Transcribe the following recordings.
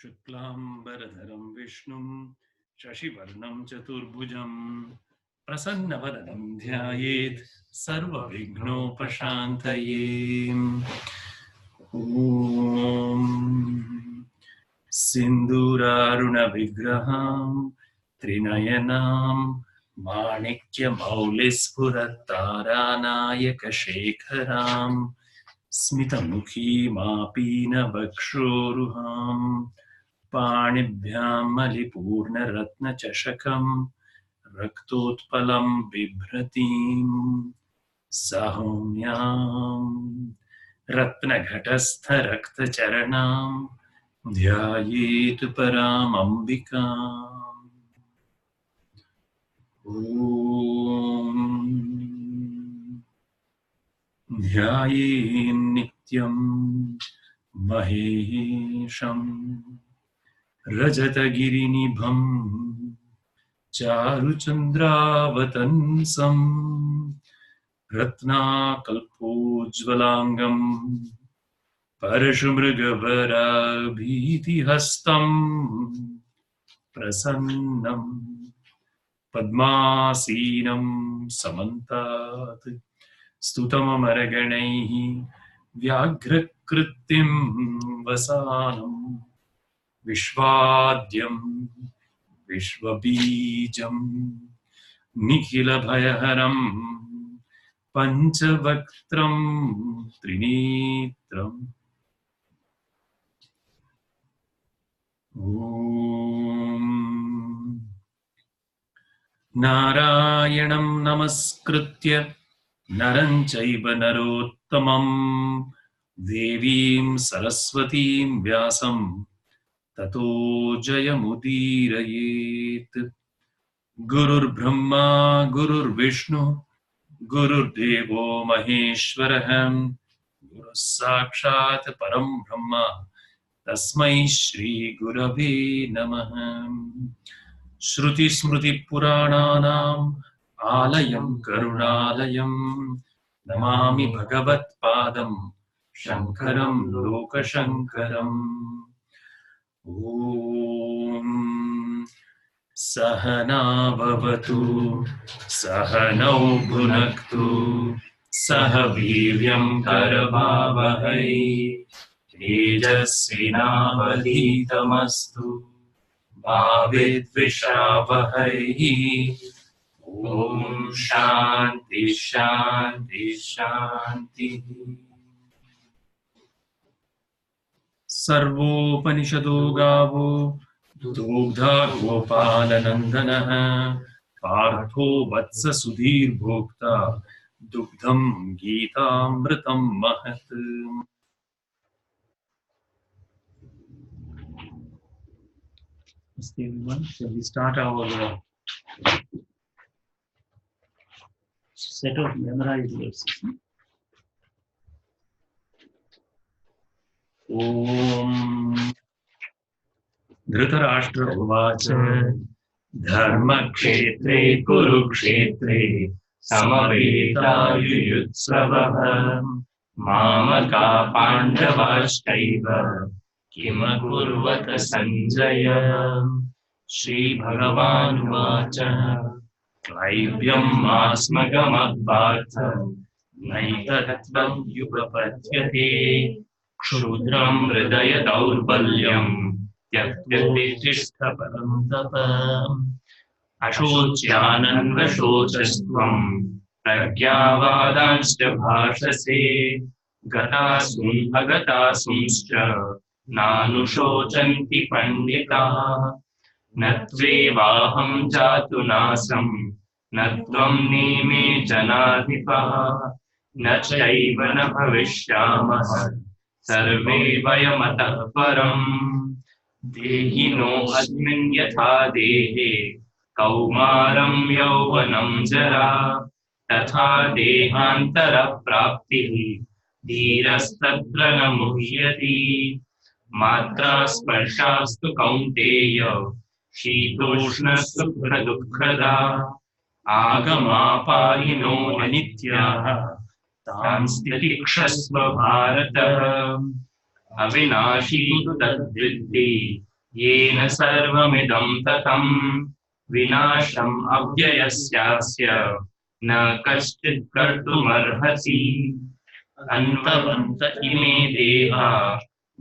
शुक्लांबरधरं विष्णुं शशिवर्णं चतुर्भुजं प्रसन्नवदनं ध्यायेत् सर्वविघ्नोपशान्तये। ॐ सिन्दूरारुणविग्रहां त्रिनयनां माणिक्यमौलिस्फुरत्तारानायकशेखरां स्मितमुखीमापीनवक्षोरुहां पाणिभ्यां मलिपूर्णरत्नचषकं रक्तोत्पलं बिभ्रतीं सौम्यां रत्नघटस्थरक्तचरणां ध्यायेत् परामम्बिकाम्। ॐ ध्यायेन्नित्यं महेशं रजतगिरिनिभं चारुचन्द्रावतंसं रत्नाकल्पोज्ज्वलांगं परशुमृगवराभीतिहस्तं प्रसन्नं पद्मासीनं समन्तात् स्तुतममरगणैः व्याघ्रकृत्तिं वसानं विश्वाद्यं विश्वबीजं निखिलभयहरं पञ्चवक्त्रं त्रिनेत्रम् ॐ नारायणं नमस्कृत्य नरं चैव नरोत्तमं देवीं सरस्वतीं व्यासं ततो जयमुदीरयेत्। गुरुर्ब्रह्मा गुरुर्विष्णु गुरुर्देवो महेश्वरः गुरुः साक्षात् परं ब्रह्म तस्मै श्री गुरवे नमः। श्रुतिस्मृतिपुराणानाम् आलयं करुणालयं नमामि भगवत्पादं शङ्करं लोकशङ्करम्। ॐ सहना भवतु सहनौ भुनक्तु सह वीर्यं करवावहै तेजस्विनावधीतमस्तु मा विद्विषावहै। ॐ शान्ति शान्ति शान्तिः। सर्वोपनिषदो गावो दुग्धा गोपालनन्दनः पार्थो वत्स सुधीर्भोक्ता दुग्धं गीतामृतं महत्। Namaste everyone. Shall we start our set of memorized verses? Om Dhritarashtra Uvacha Dharmakshetre Kurukshetre Samaveta Mamaka Pandavaschaiva Kimakurvata Sanjaya. Shri Bhagavan Uvacha Klaivyam Asmagamabhartham Naitattvam Yugapatyate Kshudram Hridaya Daurbalyam Tyaktyatishthaparam Tapam Ashocyananvashocastvam Pragyavadanscha bhashase Gatasum agatasumscha Nanushocanti pandita Natvevaham jatunasam Natvam nime janadhipa Nachaiva na bhavishyamah Sarve vayamatah param Dehino asmin yatha dehe Kaumaram yauvanam jara Tatha dehantara praptihi Dhirastatra na muhyati Matra sparshastu kaunteya Shitoshna sukha dukkhada Agamapahino anityaha Tamstitikshasva bharata Avinashi tu tadviddhi येन सर्वमिदं ततं विनाशम् अव्ययस्यास्य न कश्चित् कर्तुमर्हसि अन्तवन्त इमे देहा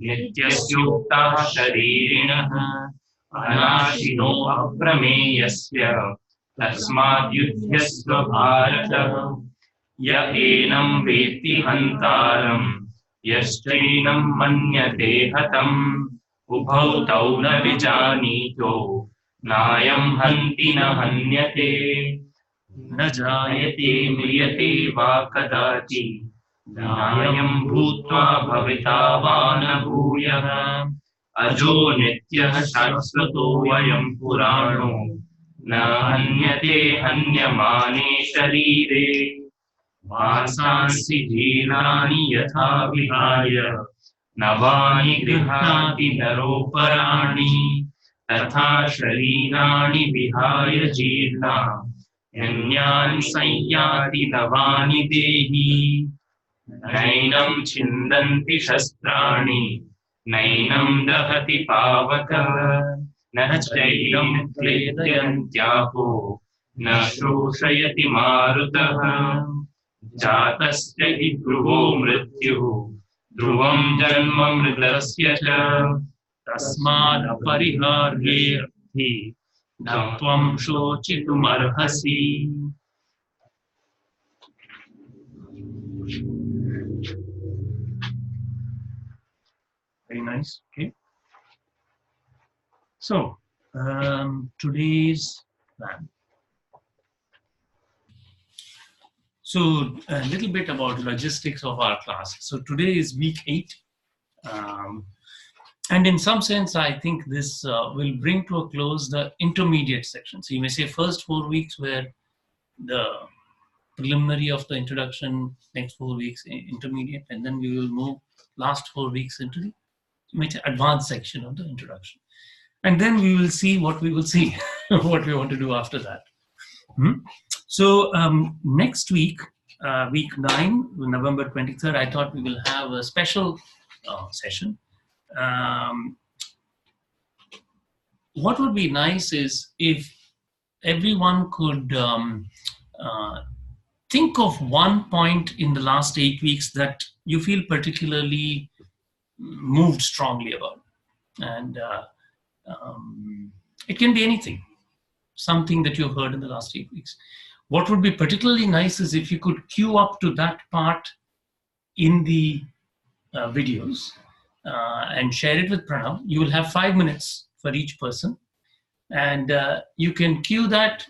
नित्यस्योक्ताः शरीरिणः अनाशिनो अप्रमेयस्य तस्माद् युध्यस्व भारत य एनं वेत्ति हन्तारं यश्चैनं मन्यते हतम् उभौ तौ न विजानीतो नायं हन्ति न हन्यते न जायते म्रियते वा कदाचित् नायं भूत्वा भविता वा न भूयः अजो नित्यः शाश्वतोऽयं पुराणो न हन्यते हन्यमाने शरीरे वासांसि जीर्णानि यथा विहाय नवानि गृह्णाति नरोपराणि तथा शरीराणि विहाय जीर्णान्यानि संयाति नवानि देहि नैनं छिन्दन्ति शस्त्राणि नैनं दहति पावकः न चैनं क्लेदयन्त्यापो न शोषयति मारुतः जातस्य हि ध्रुवो मृत्युः ध्रुवं जन्म मृतस्य च तस्मादपरिहार्येऽर्थे न त्वं शोचितुमर्हसि. Very nice. Okay. So today's plan. So a little bit about logistics of our class. So today is week 8. And in some sense, I think this will bring to a close the intermediate section. So you may say first 4 weeks were the preliminary of the introduction, next 4 weeks intermediate, and then we will move last 4 weeks into the advanced section of the introduction. And then we will see what we will see, what we want to do after that. So next week, week 9, November 23rd, I thought we will have a special session. What would be nice is if everyone could think of one point in the last 8 weeks that you feel particularly moved strongly about. And it can be anything, something that you've heard in the last 8 weeks. What would be particularly nice is if you could queue up to that part in the videos and share it with Pranav. You will have 5 minutes for each person. And you can queue that,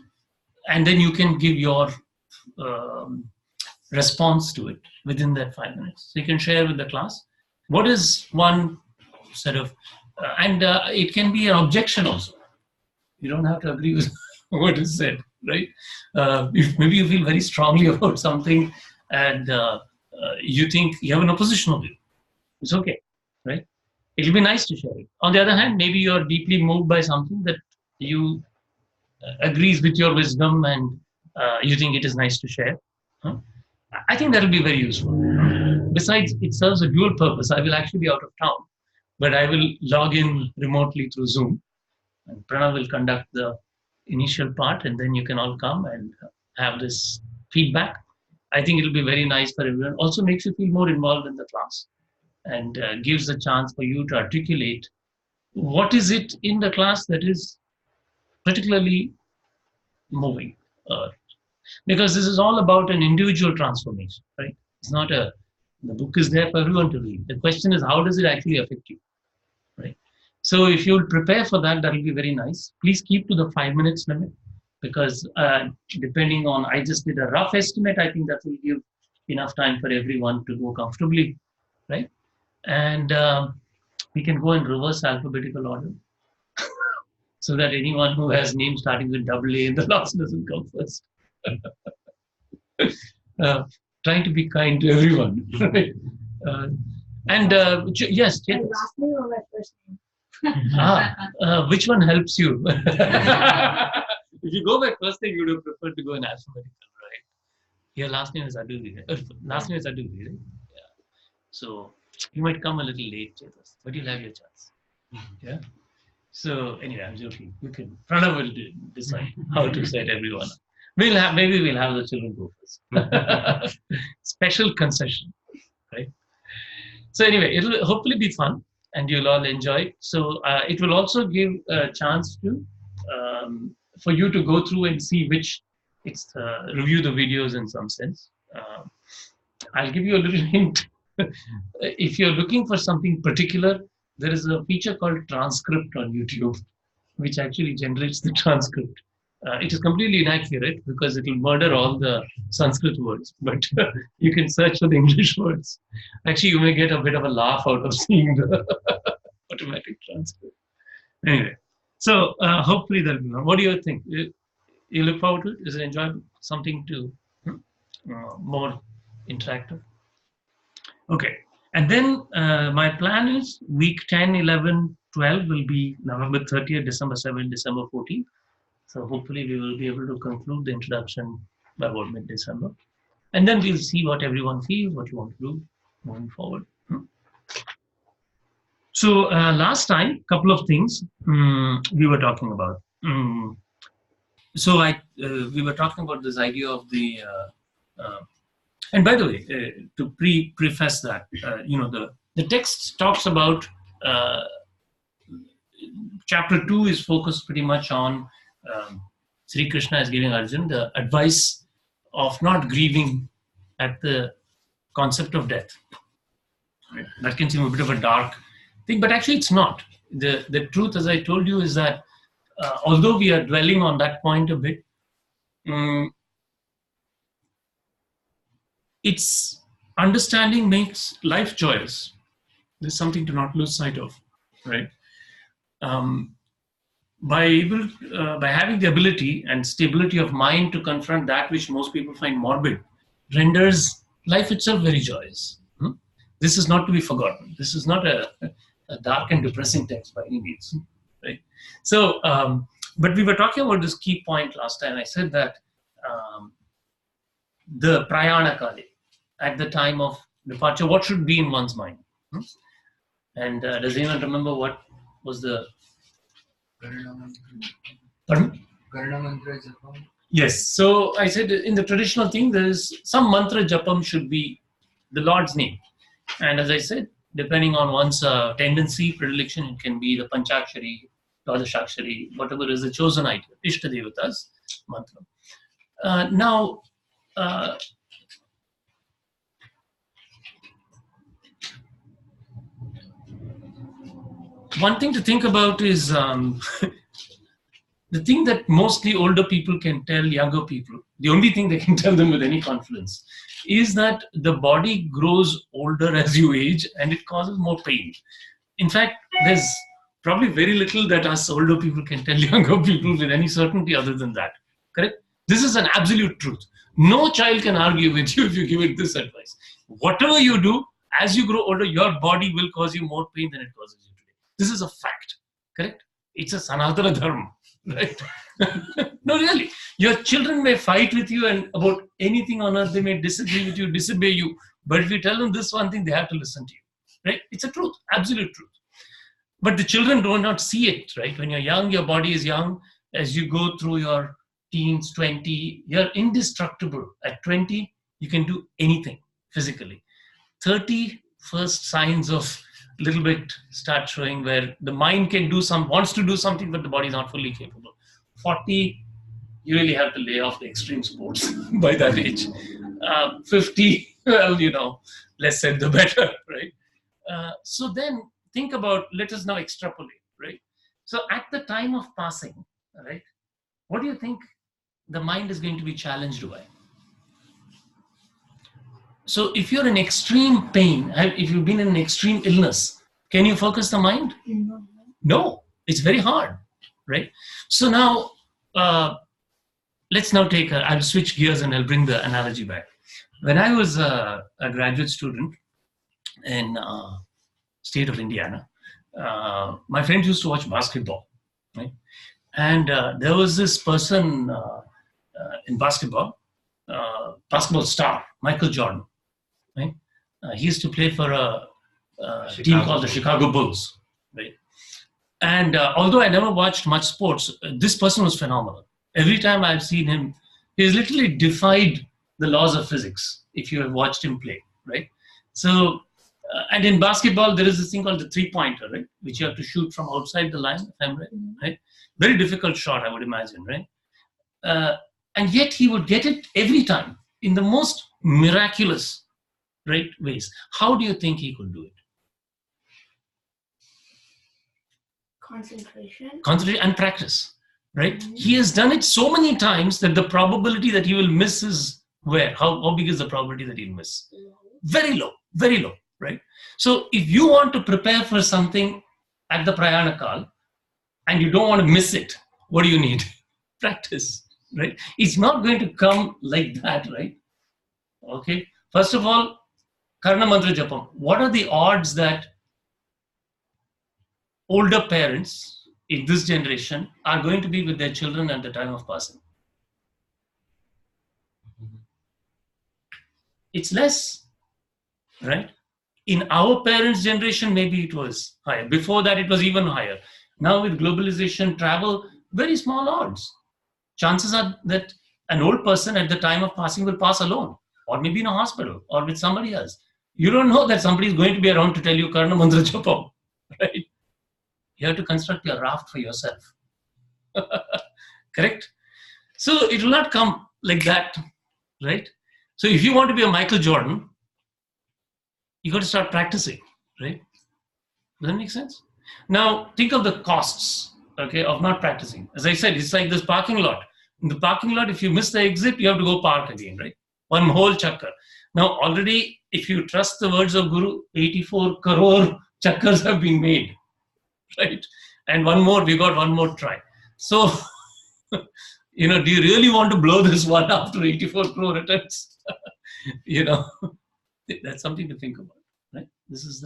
and then you can give your response to it within that 5 minutes. So you can share with the class. What is one sort of, and it can be an objection also. You don't have to agree with what is said, right? If maybe you feel very strongly about something and you think you have an oppositional view, it's okay, right? It'll be nice to share it. On the other hand, maybe you're deeply moved by something that you agrees with your wisdom and you think it is nice to share. I think that'll be very useful. Besides, it serves a dual purpose. I will actually be out of town, but I will log in remotely through Zoom. And Pranav will conduct the initial part, and then you can all come and have this feedback. I think it'll be very nice for everyone. Also makes you feel more involved in the class and gives a chance for you to articulate what is it in the class that is particularly moving. Because this is all about an individual transformation, right? It's not the book is there for everyone to read. The question is, how does it actually affect you, right? So if you'll prepare for that, that'll be very nice. Please keep to the 5 minutes limit, because depending on, I just did a rough estimate. I think that will give enough time for everyone to go comfortably, right? And we can go in reverse alphabetical order so that anyone who has names starting with AA in the last doesn't come first. Trying to be kind to everyone, right? Yes, My last name or my first name? Which one helps you? If you go by first name, you would have preferred to go in alphabetical, right? Your last name is Aduri, right? Last name is Aduri, right? Yeah. So you might come a little late, Chetas, but you'll have your chance. Yeah. So anyway, I'm joking. Pranav will decide how to set everyone up. Maybe we'll have the children go first. Special concession, right? So anyway, it'll hopefully be fun and you'll all enjoy it. So it will also give a chance to for you to go through and see which review the videos in some sense. I'll give you a little hint. If you're looking for something particular, there is a feature called transcript on YouTube, which actually generates the transcript. It is completely inaccurate because it will murder all the Sanskrit words, but you can search for the English words. Actually, you may get a bit of a laugh out of seeing the automatic transcript. Anyway, so hopefully that'll be fun. What do you think? You look forward to it? Is it enjoyable? Something to more interactive? Okay. And then my plan is week 10, 11, 12 will be November 30th, December 7th, December 14th. So hopefully we will be able to conclude the introduction by about mid-December. And then we'll see what everyone feels, what you want to do moving forward. So last time, couple of things we were talking about. So we were talking about this idea of the, and by the way, to preface that, the text talks about, chapter 2 is focused pretty much on Sri Krishna is giving Arjuna the advice of not grieving at the concept of death. Right? That can seem a bit of a dark thing, but actually it's not. The truth, as I told you, is that although we are dwelling on that point a bit, its understanding makes life joyous. There's something to not lose sight of, right? By having the ability and stability of mind to confront that which most people find morbid, renders life itself very joyous. This is not to be forgotten. This is not a dark and depressing text by any means, right? So, but we were talking about this key point last time. I said that the prayana kali, at the time of departure, what should be in one's mind? And does anyone remember what was the... Pardon? Yes. So I said in the traditional thing, there is some mantra japam should be the Lord's name. And as I said, depending on one's tendency, predilection, it can be the Panchakshari, Dwadashakshari, whatever is the chosen item, Ishta Devata's mantra. Now, one thing to think about is the thing that mostly older people can tell younger people, the only thing they can tell them with any confidence, is that the body grows older as you age and it causes more pain. In fact, there's probably very little that us older people can tell younger people with any certainty other than that. Correct? This is an absolute truth. No child can argue with you if you give it this advice. Whatever you do, as you grow older, your body will cause you more pain than it causes you today. This is a fact. Correct? It's a Sanatana Dharma. Right? No, really. Your children may fight with you and about anything on earth, they may disagree with you, disobey you. But if you tell them this one thing, they have to listen to you. Right? It's a truth, absolute truth. But the children do not see it, right? When you're young, your body is young. As you go through your teens, 20, you're indestructible. At 20, you can do anything physically. 30, first signs of little bit start showing where the mind can do wants to do something, but the body is not fully capable. 40, you really have to lay off the extreme sports by that age. 50, well, less said the better, right? So then think about, let us now extrapolate, right? So at the time of passing, right, what do you think the mind is going to be challenged by? So if you're in extreme pain, if you've been in an extreme illness, can you focus the mind? No, it's very hard, right? So now, let's now I'll switch gears and I'll bring the analogy back. When I was a graduate student in state of Indiana, my friends used to watch basketball, right? And there was this person in basketball star, Michael Jordan, right? He used to play for a team called the Chicago Bulls, right? And although I never watched much sports, this person was phenomenal. Every time I've seen him, he's literally defied the laws of physics, if you have watched him play, right? So, and in basketball, there is this thing called the three-pointer, right? Which you have to shoot from outside the line, if I'm right, right? Very difficult shot, I would imagine, right? And yet he would get it every time in the most miraculous, right, ways. How do you think he could do it? Concentration and practice, right? He has done it so many times that the probability that he will miss is where? How big is the probability that he'll miss? Very low, right? So if you want to prepare for something at the Prayanakal and you don't want to miss it, what do you need? Practice, right? It's not going to come like that, right? Okay. First of all, Karna Mantra Japam. What are the odds that older parents in this generation are going to be with their children at the time of passing? It's less, right? In our parents' generation, maybe it was higher. Before that, it was even higher. Now with globalization, travel, very small odds. Chances are that an old person at the time of passing will pass alone, or maybe in a hospital, or with somebody else. You don't know that somebody is going to be around to tell you Karna Mantra Japam, right? You have to construct your raft for yourself. Correct? So it will not come like that, right? So if you want to be a Michael Jordan, you got to start practicing, right? Does that make sense? Now think of the costs, okay, of not practicing. As I said, it's like this parking lot. In the parking lot, if you miss the exit, you have to go park again, right? One whole chakkar. Now already, if you trust the words of Guru, 84 crore chakkars have been made. Right? And we got one more try. So, do you really want to blow this one after 84 crore attempts? That's something to think about, right? This is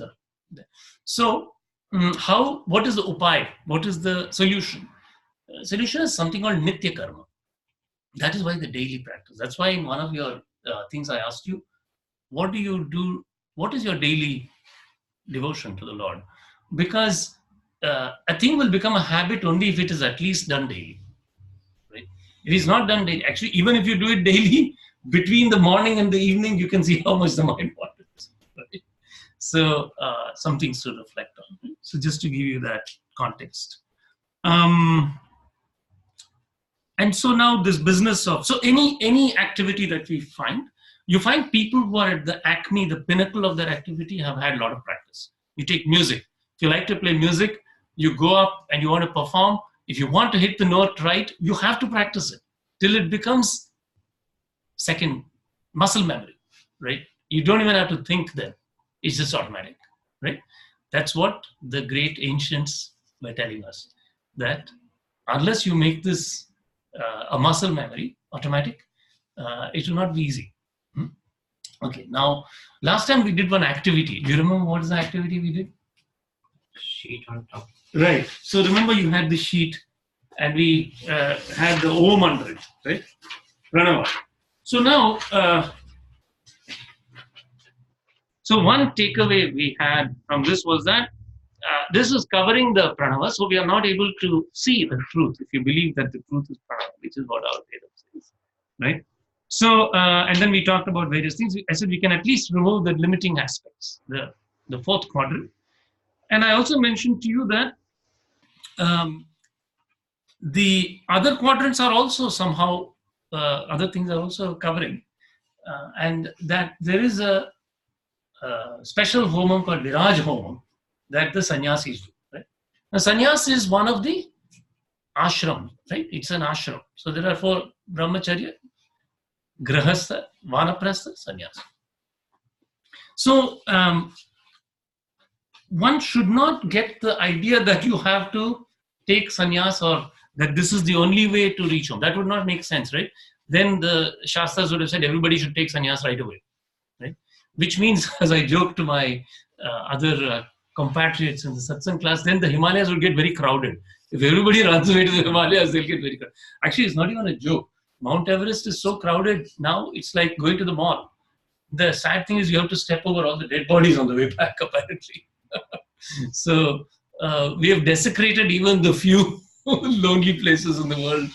so what is the upay? What is the solution? Solution is something called nitya karma. That is why the daily practice. That's why in one of your things I asked you, what do you do? What is your daily devotion to the Lord? Because a thing will become a habit only if it is at least done daily, right? If it's not done daily, actually, even if you do it daily, between the morning and the evening, you can see how much the mind wanders, right? So some things to reflect on. Right? So just to give you that context. And so now this business of, so any activity that we find, you find people who are at the acme, the pinnacle of their activity have had a lot of practice. You take music. If you like to play music, you go up and you want to perform. If you want to hit the note right, you have to practice it till it becomes second muscle memory, right? You don't even have to think then. It's just automatic, right? That's what the great ancients were telling us, that unless you make this a muscle memory, automatic, it will not be easy. Okay, now, last time we did one activity. Do you remember what is the activity we did? Sheet on top. Right. So remember you had the sheet and we had the Om under it, right? Pranava. So now, so one takeaway we had from this was that this is covering the pranava, so we are not able to see the truth if you believe that the truth is pranava, which is what our Vedam says, right? So, and then we talked about various things. I said we can at least remove the limiting aspects, the fourth quadrant. And I also mentioned to you that the other quadrants are also somehow, other things are also covering. And that there is a special homam called Viraj homam that the sannyasis do. Right? Now, sannyas is one of the ashram, right? It's an ashram. So there are 4: brahmacharya, grahastha, vanaprastha, sannyas. So one should not get the idea that you have to take sannyas or that this is the only way to reach home. That would not make sense, right? Then the Shastras would have said everybody should take sannyas right away, right? Which means, as I joke to my other compatriots in the satsang class, then the Himalayas would get very crowded. If everybody runs away to the Himalayas, they'll get very crowded. Actually, it's not even a joke. Mount Everest is so crowded now, it's like going to the mall. The sad thing is you have to step over all the dead bodies on the way back, apparently. So we have desecrated even the few lonely places in the world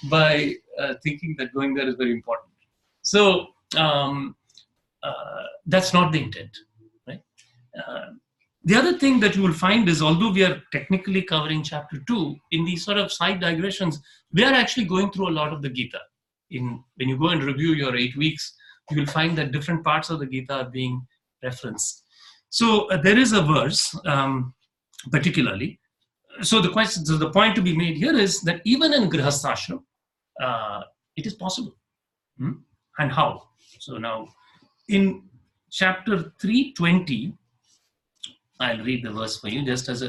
by thinking that going there is very important. So that's not the intent, right? The other thing that you will find is, although we are technically covering chapter 2, in these sort of side digressions, we are actually going through a lot of the Gita. When you go and review your 8 weeks, you will find that different parts of the Gita are being referenced. So there is a verse, particularly. So the point to be made here is that even in Grihasthashram, it is possible. And how? So now, in chapter 320, I'll read the verse for you, just as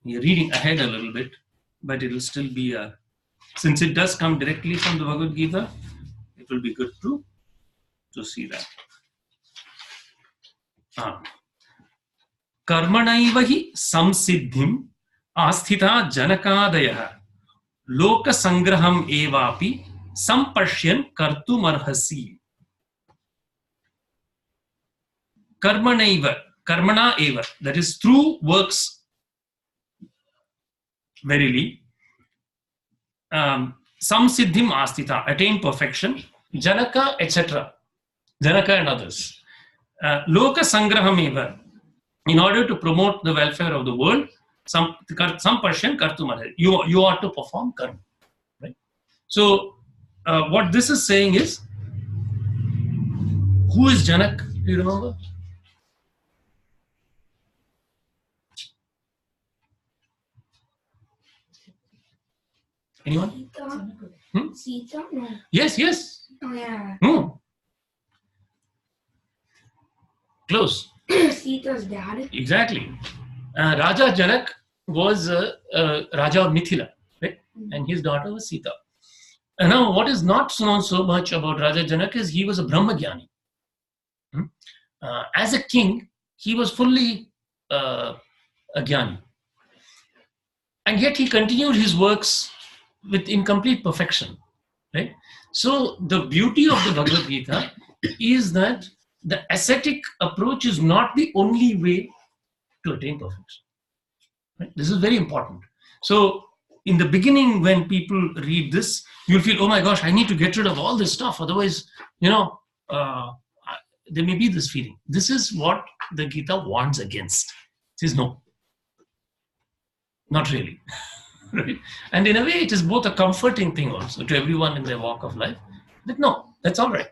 you're reading ahead a little bit, but it will still be since it does come directly from the Bhagavad Gita, it will be good to see that. Karmanaiva hi samsiddhim asthita janakadayah loka sangraham evapi sampashyan kartumarhasi. Karmana eva, that is through works, verily, samsiddhim asthita, attain perfection, Janaka, etc. Janaka and others. Loka sangraham eva, in order to promote the welfare of the world, some parshan kartumarhasi. You ought to perform karma. Right? So, what this is saying is, who is Janak? Do you remember? Anyone? Sita? Sita? No. Yes. Oh, yeah. Close. Sita's dad. Exactly. Raja Janak was Raja of Mithila, right? And his daughter was Sita. And now, what is not known so much about Raja Janak is he was a Brahmagyani. As a king, he was fully a Jnani. And yet he continued his works with incomplete perfection, right? So the beauty of the Bhagavad Gita is that the ascetic approach is not the only way to attain perfection. Right? This is very important. So in the beginning, when people read this, you'll feel, oh my gosh, I need to get rid of all this stuff. Otherwise, there may be this feeling. This is what the Gita warns against. It says, no, not really. Right? And in a way, it is both a comforting thing also to everyone in their walk of life. That no, that's all right.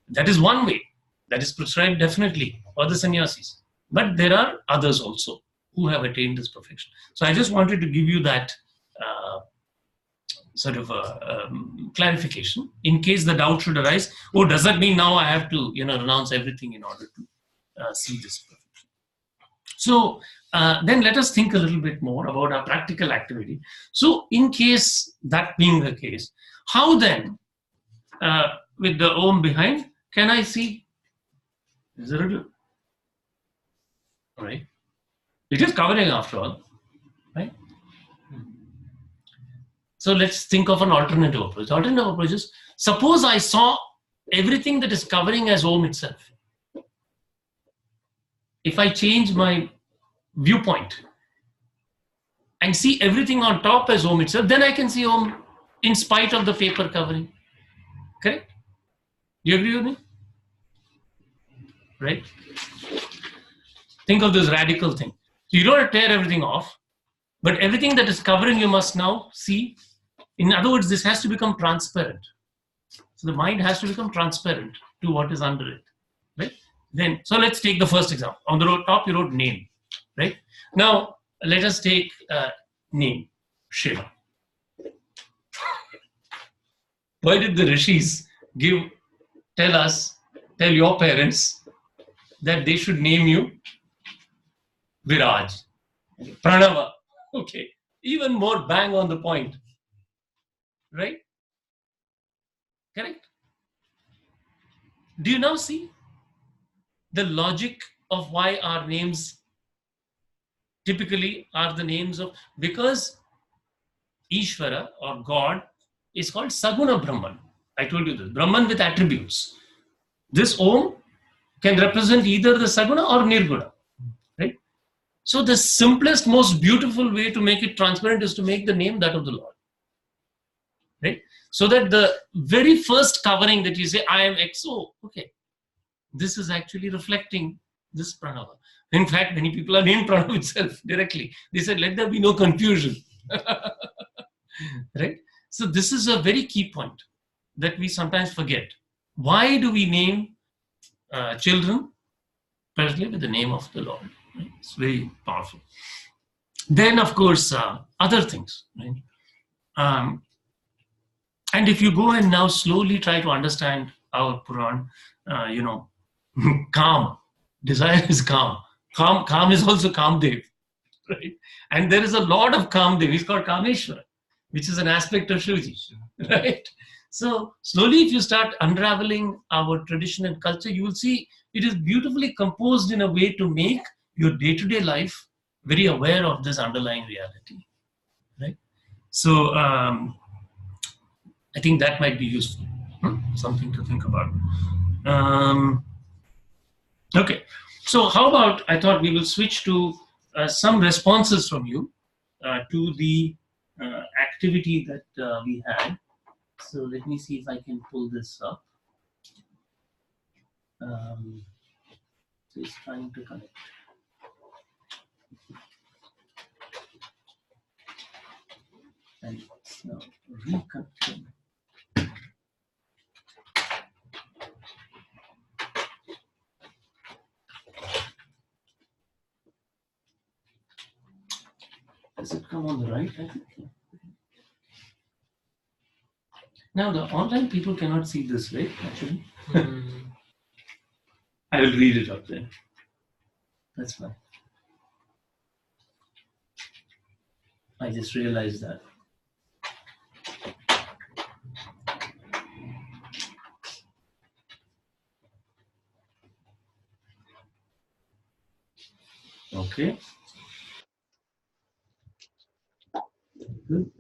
That is one way. That is prescribed definitely for the sannyasis. But there are others also who have attained this perfection. So I just wanted to give you that sort of clarification in case the doubt should arise. Oh, does that mean now I have to renounce everything in order to see this perfection? So then let us think a little bit more about our practical activity. So in case that being the case, how then, with the Om behind, can I see? Is there a clue? All right. It is covering after all, right? So let's think of an alternative approach. The alternative approach is, suppose I saw everything that is covering as Om itself. If I change my viewpoint and see everything on top as Om itself, then I can see Om in spite of the paper covering. Correct? Do you agree with me? Right? Think of this radical thing. So you don't have to tear everything off, but everything that is covering you must now see. In other words, this has to become transparent. So the mind has to become transparent to what is under it. Right? Then, so let's take the first example. On the top, you wrote name. Right? Now, let us take name, Shiva. Why did the rishis tell your parents that they should name you Viraj, Pranava? Okay, even more bang on the point. Right? Correct? Do you now see the logic of why our names typically are the names of, because Ishvara or God is called Saguna Brahman. I told you this, Brahman with attributes. This Om can represent either the Saguna or Nirguna, right? So the simplest, most beautiful way to make it transparent is to make the name that of the Lord. Right? So that the very first covering that you say, I am XO, okay, this is actually reflecting this pranava. In fact, many people are named pranava itself directly. They said, let there be no confusion. Right? So this is a very key point that we sometimes forget. Why do we name children? Firstly, with the name of the Lord. Right? It's very powerful. Then, of course, other things. Right? And if you go and now slowly try to understand our Puran, calm. Desire is calm. Calm is also Kamdev. Right? And there is a lot of Kamdev. He's called Kameshwara, which is an aspect of Shivji. Right? So slowly, if you start unraveling our tradition and culture, you will see it is beautifully composed in a way to make your day-to-day life very aware of this underlying reality. Right? So I think that might be useful. Something to think about. Okay. So how about, I thought we will switch to some responses from you to the activity that we had. So let me see if I can pull this up. Just trying to connect. And it's now reconnecting. Does it come on the right? I think. Now the online people cannot see this, right? Actually, I will read it up there. That's fine. I just realized that. Okay. Good.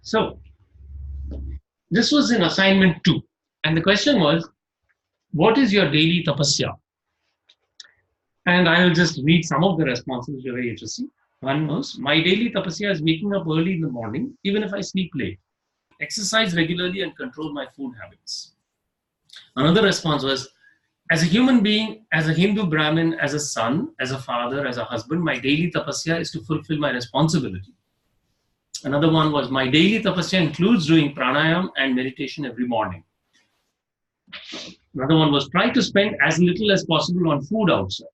So, this was in assignment 2. And the question was, what is your daily tapasya? And I will just read some of the responses, which are very interesting. One was, my daily tapasya is waking up early in the morning, even if I sleep late. Exercise regularly and control my food habits. Another response was, as a human being, as a Hindu Brahmin, as a son, as a father, as a husband, my daily tapasya is to fulfill my responsibility. Another one was, my daily tapasya includes doing pranayam and meditation every morning. Another one was, try to spend as little as possible on food outside.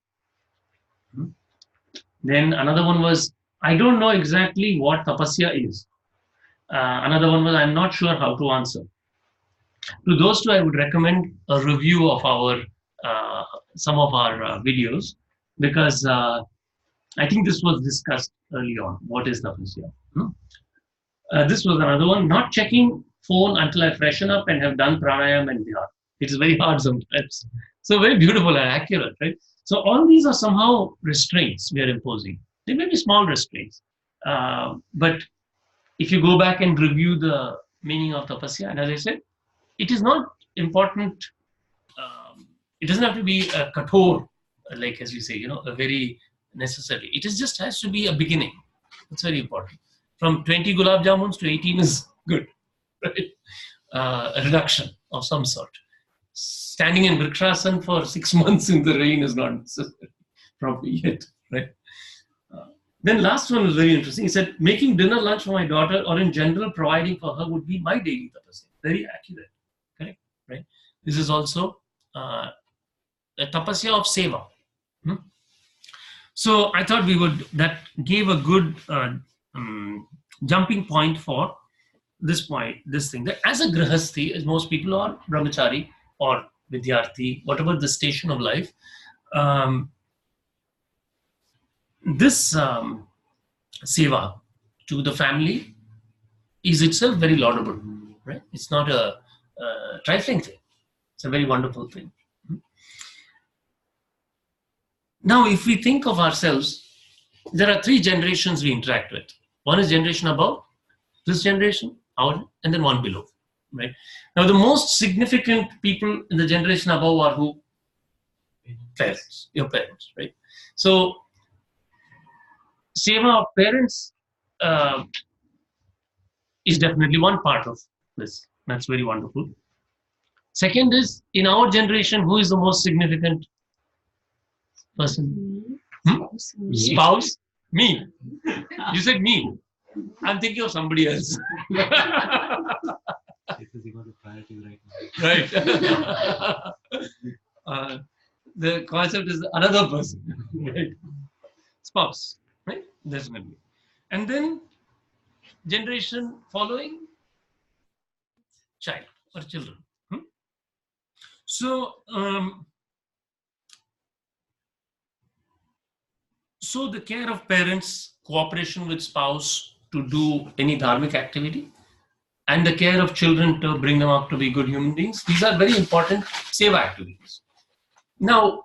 Then another one was, I don't know exactly what tapasya is. Another one was, I'm not sure how to answer. To those two, I would recommend a review of our some of our videos, because I think this was discussed early on. What is tapasya? This was another one, not checking phone until I freshen up and have done pranayam and dhyan. It is very hard sometimes. So very beautiful and accurate, right? So all these are somehow restraints we are imposing. They may be small restraints. But if you go back and review the meaning of tapasya, and as I said, it is not important. It doesn't have to be a kathor, like as we say, a very necessary. It is just has to be a beginning. It's very important. From 20 gulab jamuns to 18 is good, right? A reduction of some sort. Standing in Vrikshasana for 6 months in the rain is not necessary, probably yet, right? Then last one was very interesting. He said, making dinner, lunch for my daughter, or in general providing for her, would be my daily tapasya. Very accurate, correct? Right? This is also a tapasya of seva. So I thought that gave a good jumping point for this thing. That as a grihasthi, as most people are brahmachari or vidyarthi, whatever the station of life, this seva to the family is itself very laudable, right? It's not a trifling thing. It's a very wonderful thing. Now, if we think of ourselves, there are 3 generations we interact with. One is generation above, this generation, our, and then one below. right? Now, the most significant people in the generation above are who? Parents, your parents, right? So, seva of parents is definitely one part of this. That's very wonderful. Second is, in our generation, who is the most significant person? Spouse? Me. You said me. I'm thinking of somebody else. Because you got the priorities right now. Right. The concept is another person. Right? Spouse. Right? Definitely. And then generation following, child or children. So, so the care of parents, cooperation with spouse to do any dharmic activity, and the care of children to bring them up to be good human beings. These are very important seva activities. Now,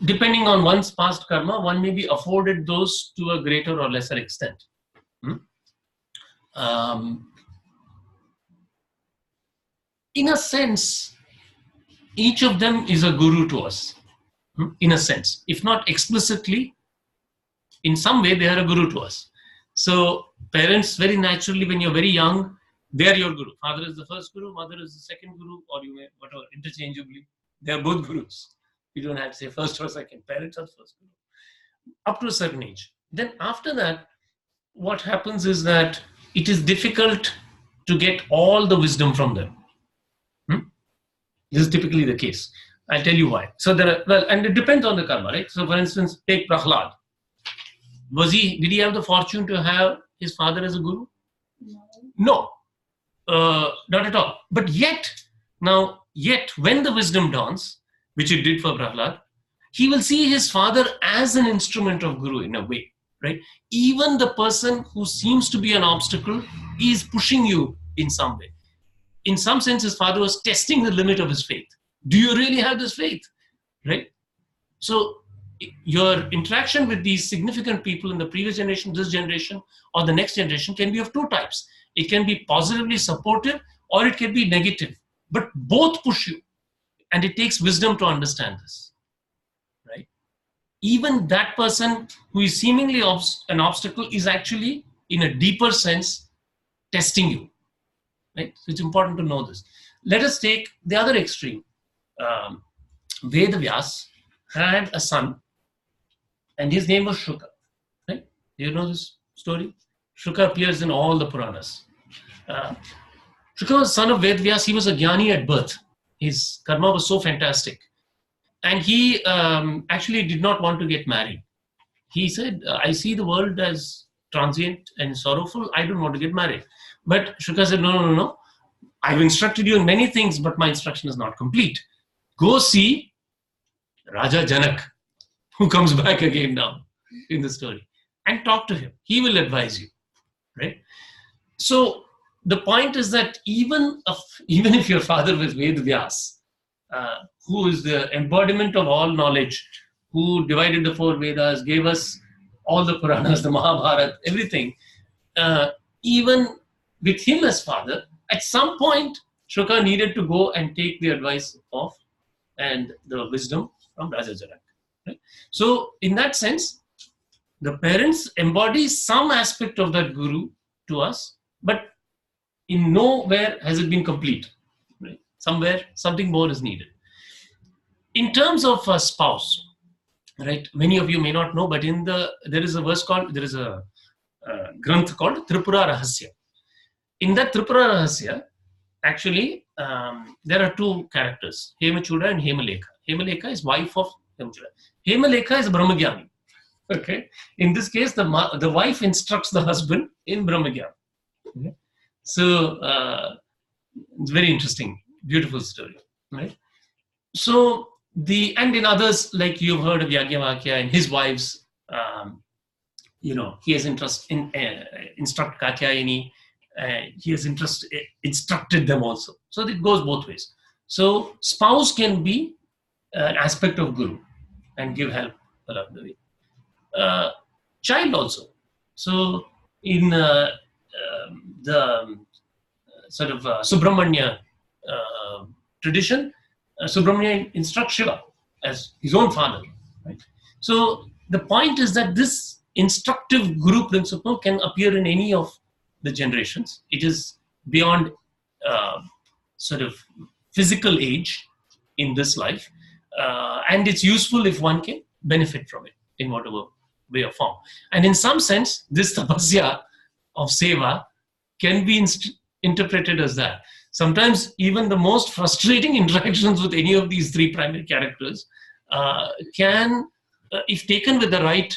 depending on one's past karma, one may be afforded those to a greater or lesser extent. In a sense, each of them is a guru to us. In a sense, if not explicitly, in some way they are a guru to us. So parents, very naturally, when you're very young, they are your guru. Father is the first guru, mother is the second guru, or you may, whatever, interchangeably. They are both gurus. You don't have to say first or second. Parents are the first guru. Up to a certain age. Then after that, what happens is that it is difficult to get all the wisdom from them. This is typically the case. I'll tell you why. So there are, well, and it depends on the karma, right? So for instance, take Prahlad. Did he have the fortune to have his father as a guru? No. Not at all. But yet, when the wisdom dawns, which it did for Prahlad, he will see his father as an instrument of guru in a way, right? Even the person who seems to be an obstacle is pushing you in some way. In some sense, his father was testing the limit of his faith. Do you really have this faith, right? So your interaction with these significant people in the previous generation, this generation, or the next generation can be of two types. It can be positively supportive or it can be negative, but both push you. And it takes wisdom to understand this, right? Even that person who is seemingly an obstacle is actually, in a deeper sense, testing you, right? So it's important to know this. Let us take the other extreme. Vedavyas had a son, and his name was Shuka. Right? Do you know this story? Shuka appears in all the Puranas. Shuka was son of Vedavyas. He was a jnani at birth. His karma was so fantastic. And he actually did not want to get married. He said, I see the world as transient and sorrowful. I don't want to get married. But Shuka said, no. I've instructed you in many things, but my instruction is not complete. Go see Raja Janak, who comes back again now in the story, and talk to him. He will advise you, right? So the point is that even if your father was Vedavyas, who is the embodiment of all knowledge, who divided the four Vedas, gave us all the Puranas, the Mahabharata, everything, even with him as father, at some point, Shuka needed to go and take the advice of and the wisdom from Raja Janak. Right? So, in that sense, the parents embody some aspect of that guru to us, but in nowhere has it been complete. Right? Somewhere, something more is needed. In terms of a spouse, right? Many of you may not know, but there is a granth called Tripura Rahasya. In that Tripura Rahasya, actually, there are two characters, Hemachuda and Hemalekha. Hemalekha is wife of Hemachuda. Hemalekha is Brahmagyani. Okay. In this case, the wife instructs the husband in Brahmagyana. Okay. So it's very interesting, beautiful story, right? So and in others, like you've heard of Yajnavalkya and his wives, he has interest in instruct Katyayani. He has instructed them also. So it goes both ways. So spouse can be an aspect of guru and give help along the way. Child also. So in the sort of Subramanya tradition, Subramanya instructs Shiva as his own father. Right? So the point is that this instructive guru principle can appear in any of the generations. It is beyond sort of physical age in this life, and it's useful if one can benefit from it in whatever way or form. And in some sense, this tapasya of seva can be interpreted as that. Sometimes even the most frustrating interactions with any of these three primary characters can, if taken with the right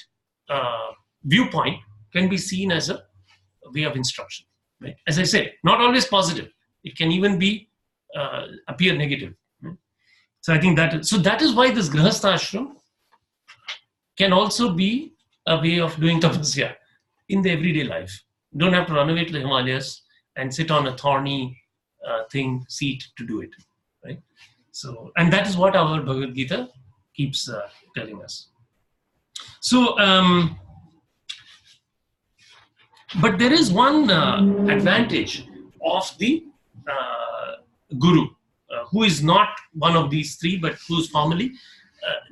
viewpoint, can be seen as a way of instruction. Right? As I said, not always positive. It can even be appear negative. Right? So I think that is why this grihastha ashram can also be a way of doing tapasya in the everyday life. You don't have to run away to the Himalayas and sit on a thorny seat to do it. Right? So, and that is what our Bhagavad Gita keeps telling us. So, but there is one advantage of the guru, who is not one of these three, but who's formally,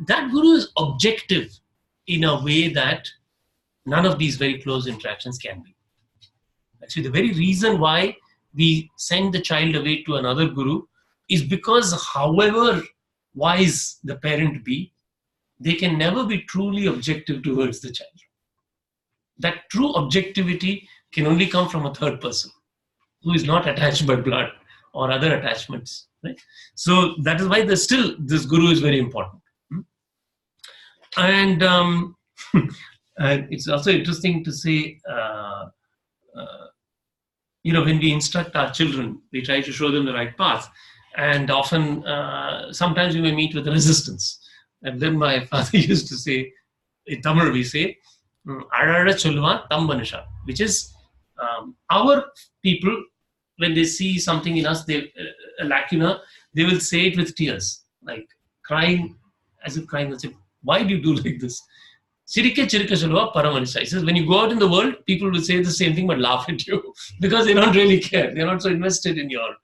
that guru is objective in a way that none of these very close interactions can be. Actually, the very reason why we send the child away to another guru is because however wise the parent be, they can never be truly objective towards the child. That true objectivity can only come from a third person who is not attached by blood or other attachments. Right? So that is why this guru is very important. And and it's also interesting to say, when we instruct our children, we try to show them the right path. And often, sometimes we may meet with resistance. And then my father used to say, in Tamil we say, which is our people, when they see something in us, a lacuna, they will say it with tears, like crying, as if crying, and say, why do you do like this? He says, when you go out in the world, people will say the same thing but laugh at you because they don't really care. They're not so invested in your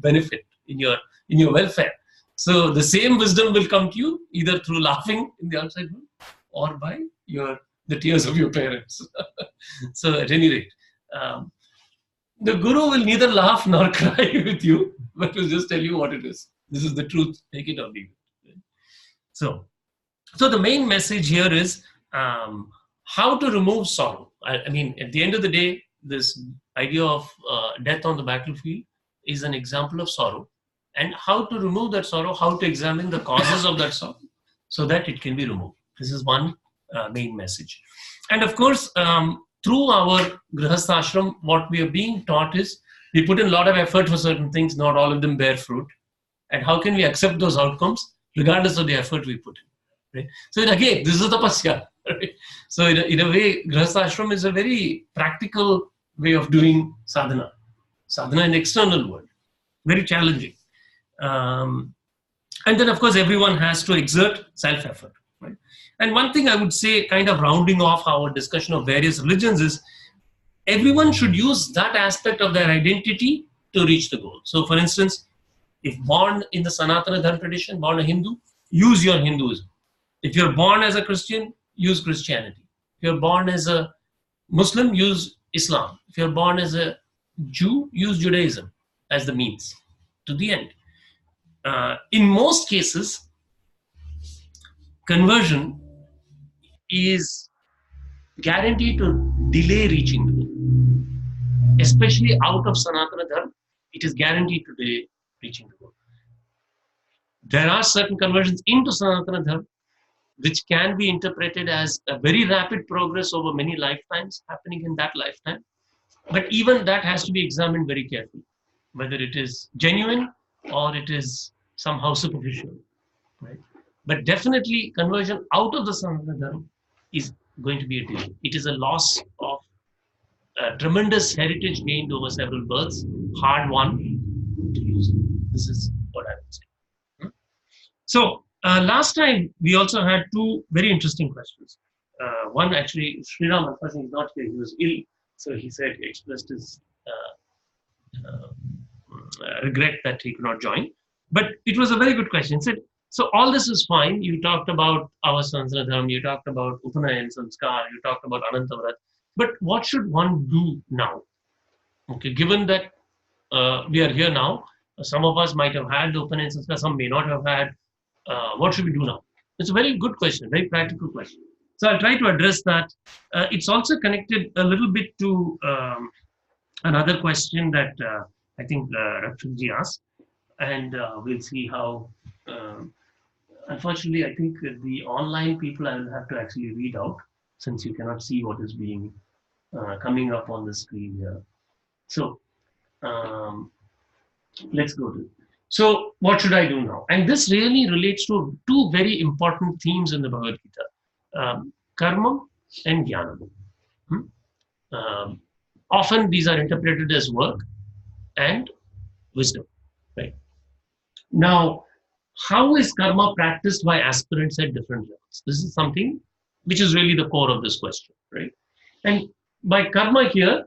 benefit, in your welfare. So the same wisdom will come to you either through laughing in the outside world or by the tears of your parents. So at any rate, the guru will neither laugh nor cry with you, but will just tell you what it is. This is the truth. Take it or leave it. So the main message here is how to remove sorrow. I mean, at the end of the day, this idea of death on the battlefield is an example of sorrow. And how to remove that sorrow, how to examine the causes of that sorrow so that it can be removed. This is one main message. And of course, through our grihastha ashram, what we are being taught is we put in a lot of effort for certain things, not all of them bear fruit. And how can we accept those outcomes regardless of the effort we put in? Right? So again, this is tapasya. Right? So in a way, grihastha ashram is a very practical way of doing sadhana in the external world. Very challenging. And then, of course, everyone has to exert self-effort. Right? And one thing I would say, kind of rounding off our discussion of various religions, is everyone should use that aspect of their identity to reach the goal. So, for instance, if born in the Sanatana Dharma tradition, born a Hindu, use your Hinduism. If you're born as a Christian, use Christianity. If you're born as a Muslim, use Islam. If you're born as a Jew, use Judaism as the means to the end. In most cases, conversion is guaranteed to delay reaching the goal. Especially out of Sanatana Dharma, it is guaranteed to delay reaching the goal. There are certain conversions into Sanatana Dharma which can be interpreted as a very rapid progress over many lifetimes happening in that lifetime. But even that has to be examined very carefully, whether it is genuine or it is somehow superficial. Right? But definitely conversion out of the Sanatana Dharma is going to be a delay. It is a loss of tremendous heritage gained over several births, hard won to lose. This is what I would say. So last time we also had two very interesting questions. One actually, Sriram unfortunately is not here. He was ill, so he said he expressed his regret that he could not join. But it was a very good question. He said, so all this is fine. You talked about our Sanskritam, you talked about Upanayan Sanskar, you talked about Anantavrat. But what should one do now? Okay, given that we are here now, some of us might have had the Upanayan Sanskar, some may not have had. What should we do now? It's a very good question, very practical question. So I'll try to address that. It's also connected a little bit to another question that I think Rakshitji asked, and we'll see how. Unfortunately, I think the online people I will have to actually read out, since you cannot see what is being coming up on the screen here. So let's go to it. So what should I do now? And this really relates to two very important themes in the Bhagavad Gita, karma and jnana. Often these are interpreted as work and wisdom. Right? Now, how is karma practiced by aspirants at different levels? This is something which is really the core of this question. Right? And by karma here,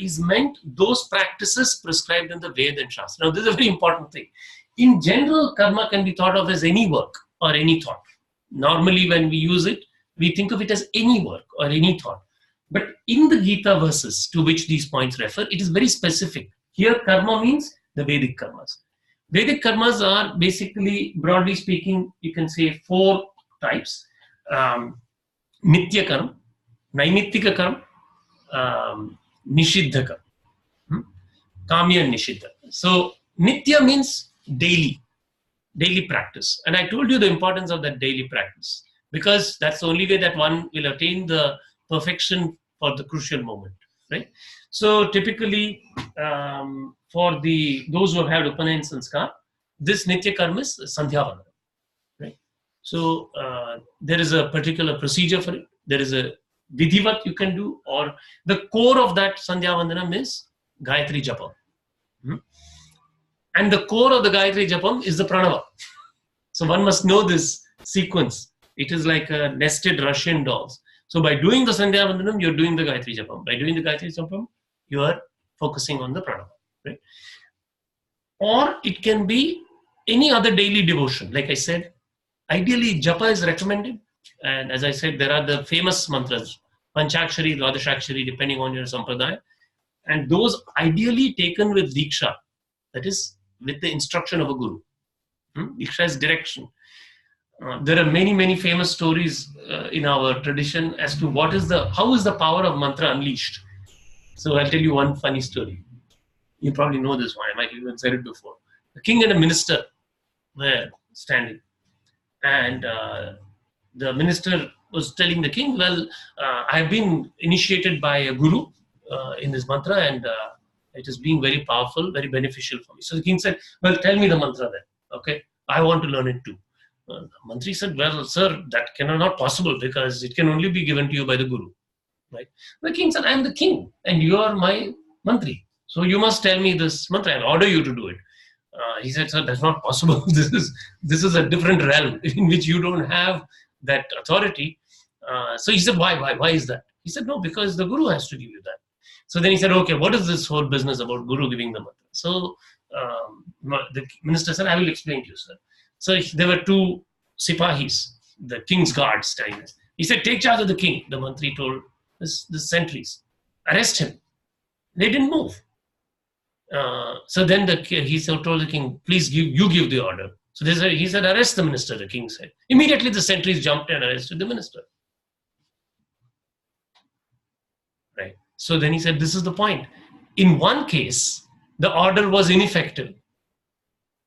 is meant those practices prescribed in the Veda and Shastra. Now, this is a very important thing. In general, karma can be thought of as any work or any thought. Normally, when we use it, we think of it as any work or any thought. But in the Gita verses to which these points refer, it is very specific. Here, karma means the Vedic karmas. Vedic karmas are basically, broadly speaking, you can say 4 types. Nitya karma, Naimittika karma, Nishiddha karma, Kamya and Nishiddha. So Nitya means daily practice. And I told you the importance of that daily practice, because that's the only way that one will attain the perfection for the crucial moment, right? So typically, for those who have had Upanayan Sanskar, this Nitya karma is Sandhya Vandana, right? So there is a particular procedure for it. There is a vidhivat you can do, or the core of that Sandhya Vandanam is Gayatri Japam. And the core of the Gayatri Japam is the Pranava. So one must know this sequence. It is like a nested Russian dolls. So by doing the Sandhya Vandanam, you're doing the Gayatri Japam. By doing the Gayatri Japam, you are focusing on the Pranava. Right? Or it can be any other daily devotion. Like I said, ideally Japa is recommended. And as I said, there are the famous mantras, Panchakshari, Dwadashakshari, depending on your sampradaya. And those ideally taken with Diksha, that is, with the instruction of a guru. Diksha is direction. There are many, many famous stories in our tradition as to how is the power of mantra unleashed. So I'll tell you one funny story. You probably know this one. I might have even said it before. The king and a minister were standing. And the minister was telling the king, well, I have been initiated by a guru in this mantra, and it is being very powerful, very beneficial for me. So the king said, well, tell me the mantra then. Okay, I want to learn it too. The mantri said, well, sir, that cannot possible, because it can only be given to you by the guru. Right? The king said, I am the king and you are my mantri. So you must tell me this mantra and order you to do it. He said, sir, that's not possible. This is a different realm in which you don't have that authority. So he said, why is that? He said, no, because the guru has to give you that. So then he said, okay, what is this whole business about guru giving the mantra? So the minister said, I will explain to you, sir. So there were 2 sipahis, the king's guards standing. He said, take charge of the king. The mantri told the sentries, arrest him. They didn't move. So then he told the king, please give the order. So he said, arrest the minister, the king said. Immediately the sentries jumped and arrested the minister. Right. So then he said, this is the point. In one case, the order was ineffective.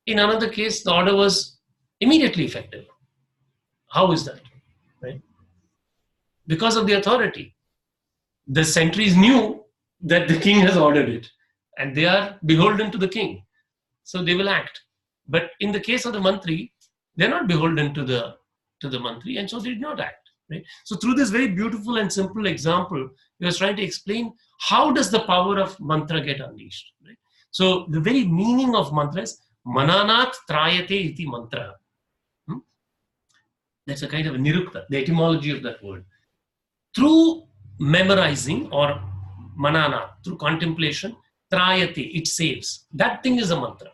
In another case, the order was immediately effective. How is that? Right? Because of the authority. The sentries knew that the king has ordered it, and they are beholden to the king. So they will act. But in the case of the mantri, they're not beholden to the mantri, and so they did not act. Right? So through this very beautiful and simple example, he was trying to explain how does the power of mantra get unleashed. Right? So the very meaning of mantra is mananat trayate iti mantra. That's a kind of a nirukta, the etymology of that word. Through memorizing or manana, through contemplation, trayati, it saves. That thing is a mantra.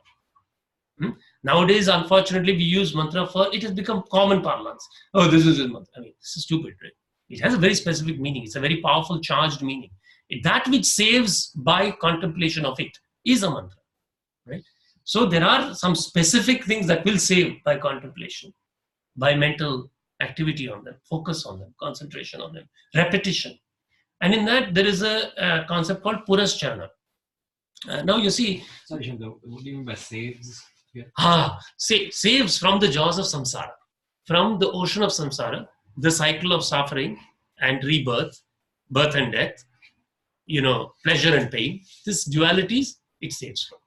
Nowadays, unfortunately, we use mantra for, it has become common parlance. Oh, this is a mantra. I mean, this is stupid, right? It has a very specific meaning. It's a very powerful, charged meaning. That which saves by contemplation of it is a mantra, right? So there are some specific things that will save by contemplation, by mental activity on them, focus on them, concentration on them, repetition. And in that, there is a concept called purascharana. Now you see, Sorry, Shankar, what do you mean by saves here? Saves from the jaws of samsara, from the ocean of samsara, the cycle of suffering and rebirth, birth and death, pleasure and pain. This dualities, it saves from.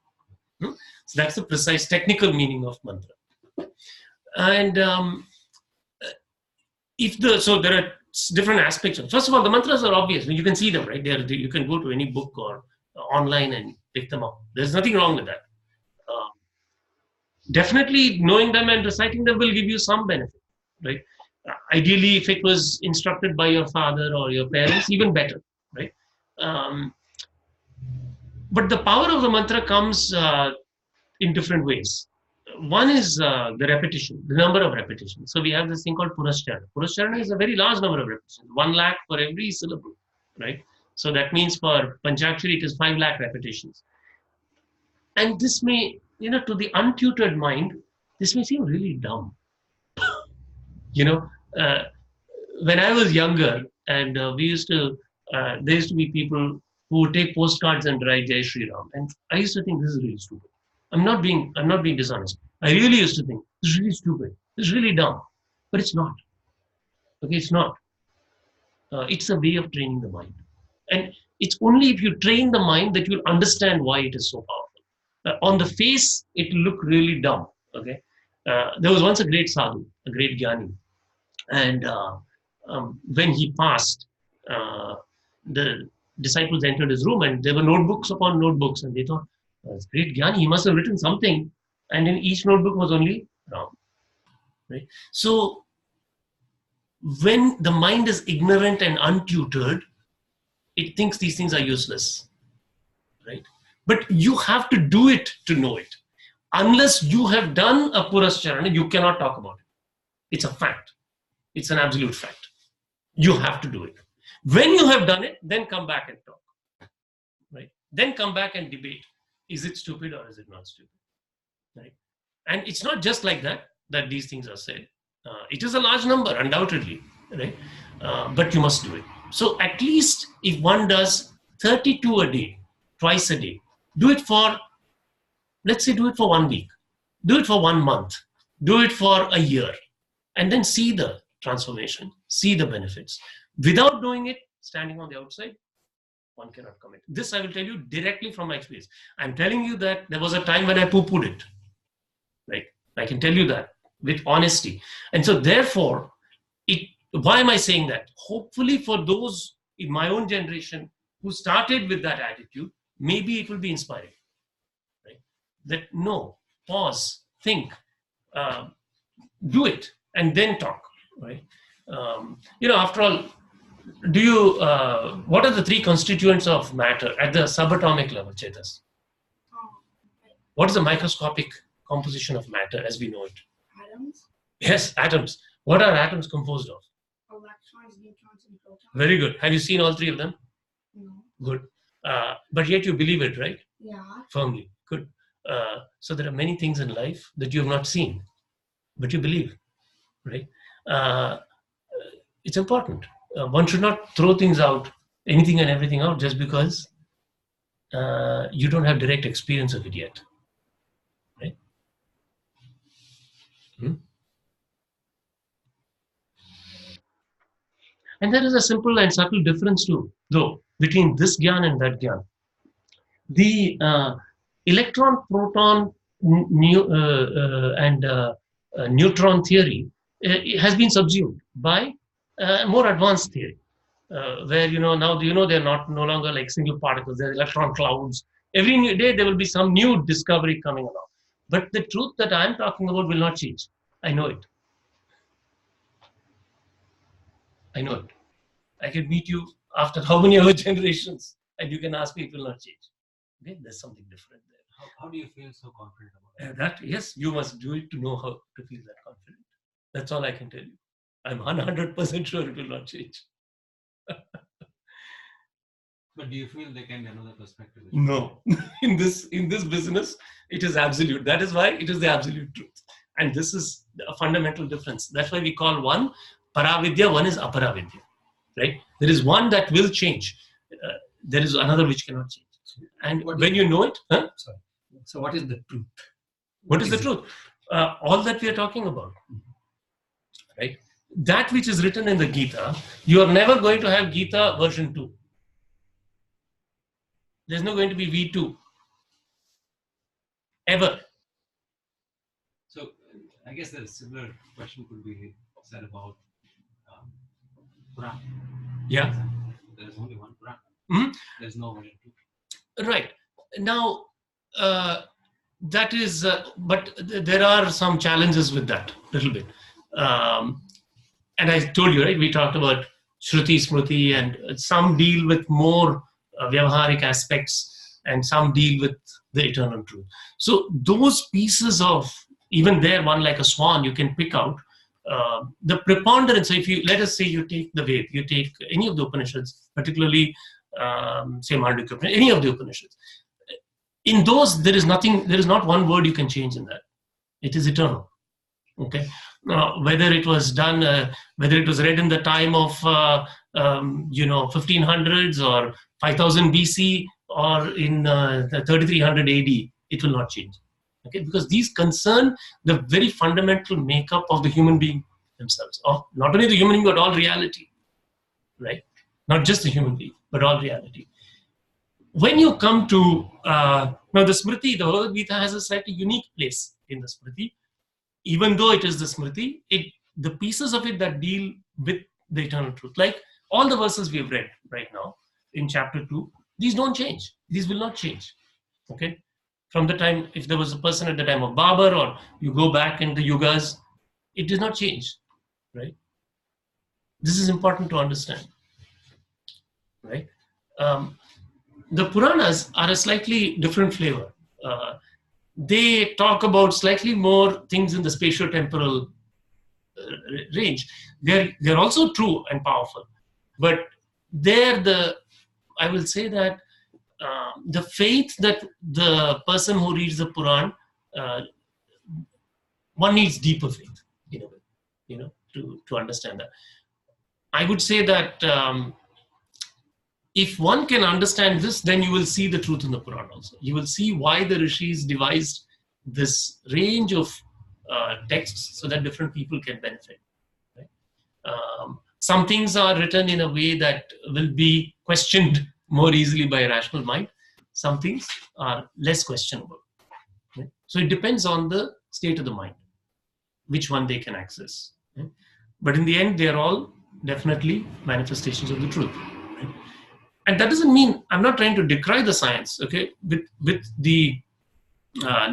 So that's the precise technical meaning of mantra. And so there are different aspects. First of all, the mantras are obvious. You can see them, right? You can go to any book or online and pick them up. There's nothing wrong with that. Definitely knowing them and reciting them will give you some benefit, right? Ideally, if it was instructed by your father or your parents, even better, right? But the power of the mantra comes in different ways. One is the repetition, the number of repetitions. So we have this thing called purascharana. Purascharana is a very large number of repetitions, 1 lakh for every syllable, right? So that means for Panchakshari, it is 5 lakh repetitions. And this may, to the untutored mind, this may seem really dumb. When I was younger, and there used to be people who would take postcards and write Jai Shri Ram, and I used to think this is really stupid. I'm not being dishonest. I really used to think this is really stupid. This is really dumb, but it's not. Okay, it's not. It's a way of training the mind, and it's only if you train the mind that you'll understand why it is so powerful. On the face, it will look really dumb. Okay, there was once a great sadhu, a great jnani, and when he passed, the disciples entered his room, and there were notebooks upon notebooks, and they thought, "That's great jnani. He must have written something." And in each notebook was only Ram. Right. So when the mind is ignorant and untutored, it thinks these things are useless, right? But you have to do it to know it. Unless you have done a purascharana, you cannot talk about it. It's a fact. It's an absolute fact. You have to do it. When you have done it, then come back and talk, right? Then come back and debate. Is it stupid or is it not stupid, right? And it's not just like that these things are said. It is a large number, undoubtedly, right? But you must do it. So at least if one does 32 a day, twice a day, do it for 1 week, do it for 1 month, do it for a year, and then see the transformation, see the benefits. Without doing it, standing on the outside, one cannot commit. This I will tell you directly from my experience. I'm telling you that there was a time when I poo-pooed it, right? I can tell you that with honesty. And so therefore, why am I saying that? Hopefully for those in my own generation who started with that attitude, maybe it will be inspiring, right? That no, pause, think, do it, and then talk, right? After all, what are the 3 constituents of matter at the subatomic level, Chetas? What is the microscopic composition of matter as we know it? Atoms, Yes, atoms. What are atoms composed of? electrons, neutrons, and protons. Very good. Have you seen all 3 of them? No. Good. But yet you believe it, right? Yeah. Firmly. Good. So there are many things in life that you have not seen, but you believe, right? It's important. One should not throw things out, anything and everything out, just because you don't have direct experience of it yet, right? And there is a simple and subtle difference too, though, between this gyan and that gyan. The electron-proton and neutron theory has been subsumed by more advanced theory, where now they're no longer like single particles; they're electron clouds. Every day there will be some new discovery coming along. But the truth that I'm talking about will not change. I know it. I know it. I can meet you after how many other generations, and you can ask me, it will not change. Okay, there's something different there. How do you feel so confident about it? That, yes, you must do it to know how to feel that confident. That's all I can tell you. I'm 100% sure it will not change. But do you feel there can be another perspective? No, in this business, it is absolute. That is why it is the absolute truth. And this is a fundamental difference. That's why we call one paravidya, one is aparavidya. Right? There is one that will change. There is another which cannot change. And when you know it, huh? Sorry. So what is the truth? What is the truth? All that we are talking about. Right? That which is written in the Gita, you are never going to have Gita version 2. There's not going to be V2. Ever. So I guess the similar question could be said about Quran. Yeah. There's only one Quran. Mhm. There's no version 2. Right. Now, that is, but there are some challenges with that, a little bit. And I told you, right, we talked about Shruti, Smriti, and some deal with more vyavaharik aspects, and some deal with the eternal truth. So those pieces of, even there, one like a swan, you can pick out the preponderance. So if you, let us say you take the Ved, you take any of the Upanishads, particularly say Mandukya, any of the Upanishads. In those, there is nothing, there is not one word you can change in that. It is eternal. Okay. Whether it was done, whether it was read in the time of 1500s or 5000 BC or in 3300 AD, it will not change. Okay, because these concern the very fundamental makeup of the human being themselves, of not only the human being but all reality, right? Not just the human being, but all reality. When you come to now the Smriti, the Bhagavad Gita has a slightly unique place in the Smriti. Even though it is the Smriti, the pieces of it that deal with the eternal truth, like all the verses we have read right now in chapter 2, these don't change. These will not change. Okay, from the time, if there was a person at the time of Babur, or you go back in the yugas, it does not change. Right? This is important to understand. Right? The Puranas are a slightly different flavor. They talk about slightly more things in the spatio-temporal range. They're also true and powerful, but I will say that the faith that the person who reads the Puran, one needs deeper faith in a way, to understand that. I would say that if one can understand this, then you will see the truth in the Quran also. You will see why the rishis devised this range of texts so that different people can benefit. Right? Some things are written in a way that will be questioned more easily by a rational mind. Some things are less questionable. Right? So it depends on the state of the mind, which one they can access. Right? But in the end, they are all definitely manifestations of the truth. And that doesn't mean I'm not trying to decry the science. Okay, with the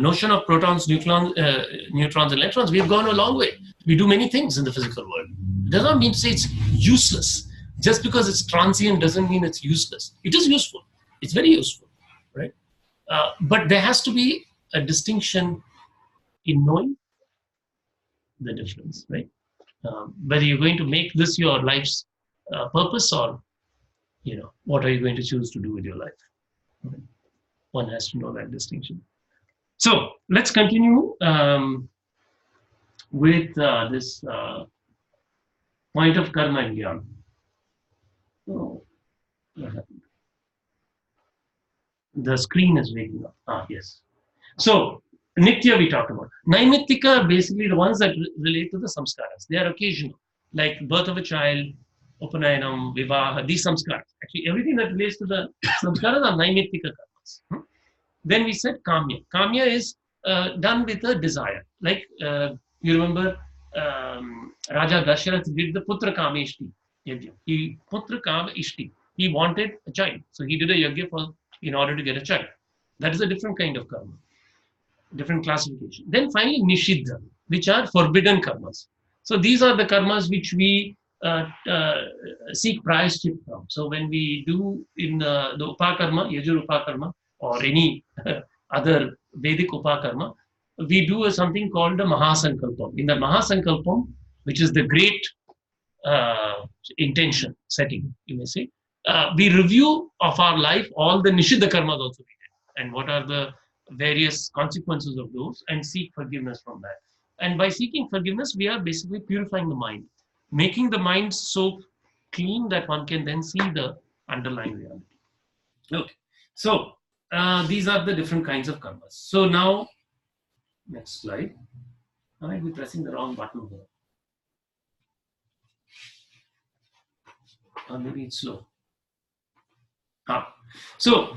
notion of protons, neutrons, and electrons, we've gone a long way. We do many things in the physical world. It does not mean to say it's useless. Just because it's transient doesn't mean it's useless. It is useful. It's very useful, right? But there has to be a distinction in knowing the difference, right? Whether you're going to make this your life's purpose, or what are you going to choose to do with your life? Okay. One has to know that distinction. So let's continue with this point of karma and jnana. Oh, what happened? The screen is waking up. Yes. So nitya we talked about. Naimittika are basically the ones that relate to the samskaras. They are occasional, like birth of a child, Upanayanam, Vivaha, these samskaras. Actually, everything that relates to the samskaras are naimittika karmas. Then we said kamya. Kamya is done with a desire. Like you remember Raja Dasharath did the Putra Kama Ishti yajna. Putra Kama Ishti. He wanted a child. So he did a yajna in order to get a child. That is a different kind of karma. Different classification. Then finally Nishiddha, which are forbidden karmas. So these are the karmas which we seek prayashchit from. So when we do in the upakarma, yajur upakarma, or any other Vedic Upakarma, we do something called the Mahasankalpam. In the Mahasankalpam, which is the great intention setting, you may say, we review of our life all the Nishidha karmas also we did, and what are the various consequences of those, and seek forgiveness from that. And by seeking forgiveness, we are basically purifying the mind, making the mind so clean that one can then see the underlying reality. Okay, so these are the different kinds of karmas. So now, next slide. I might be pressing the wrong button here. Or maybe it's slow. So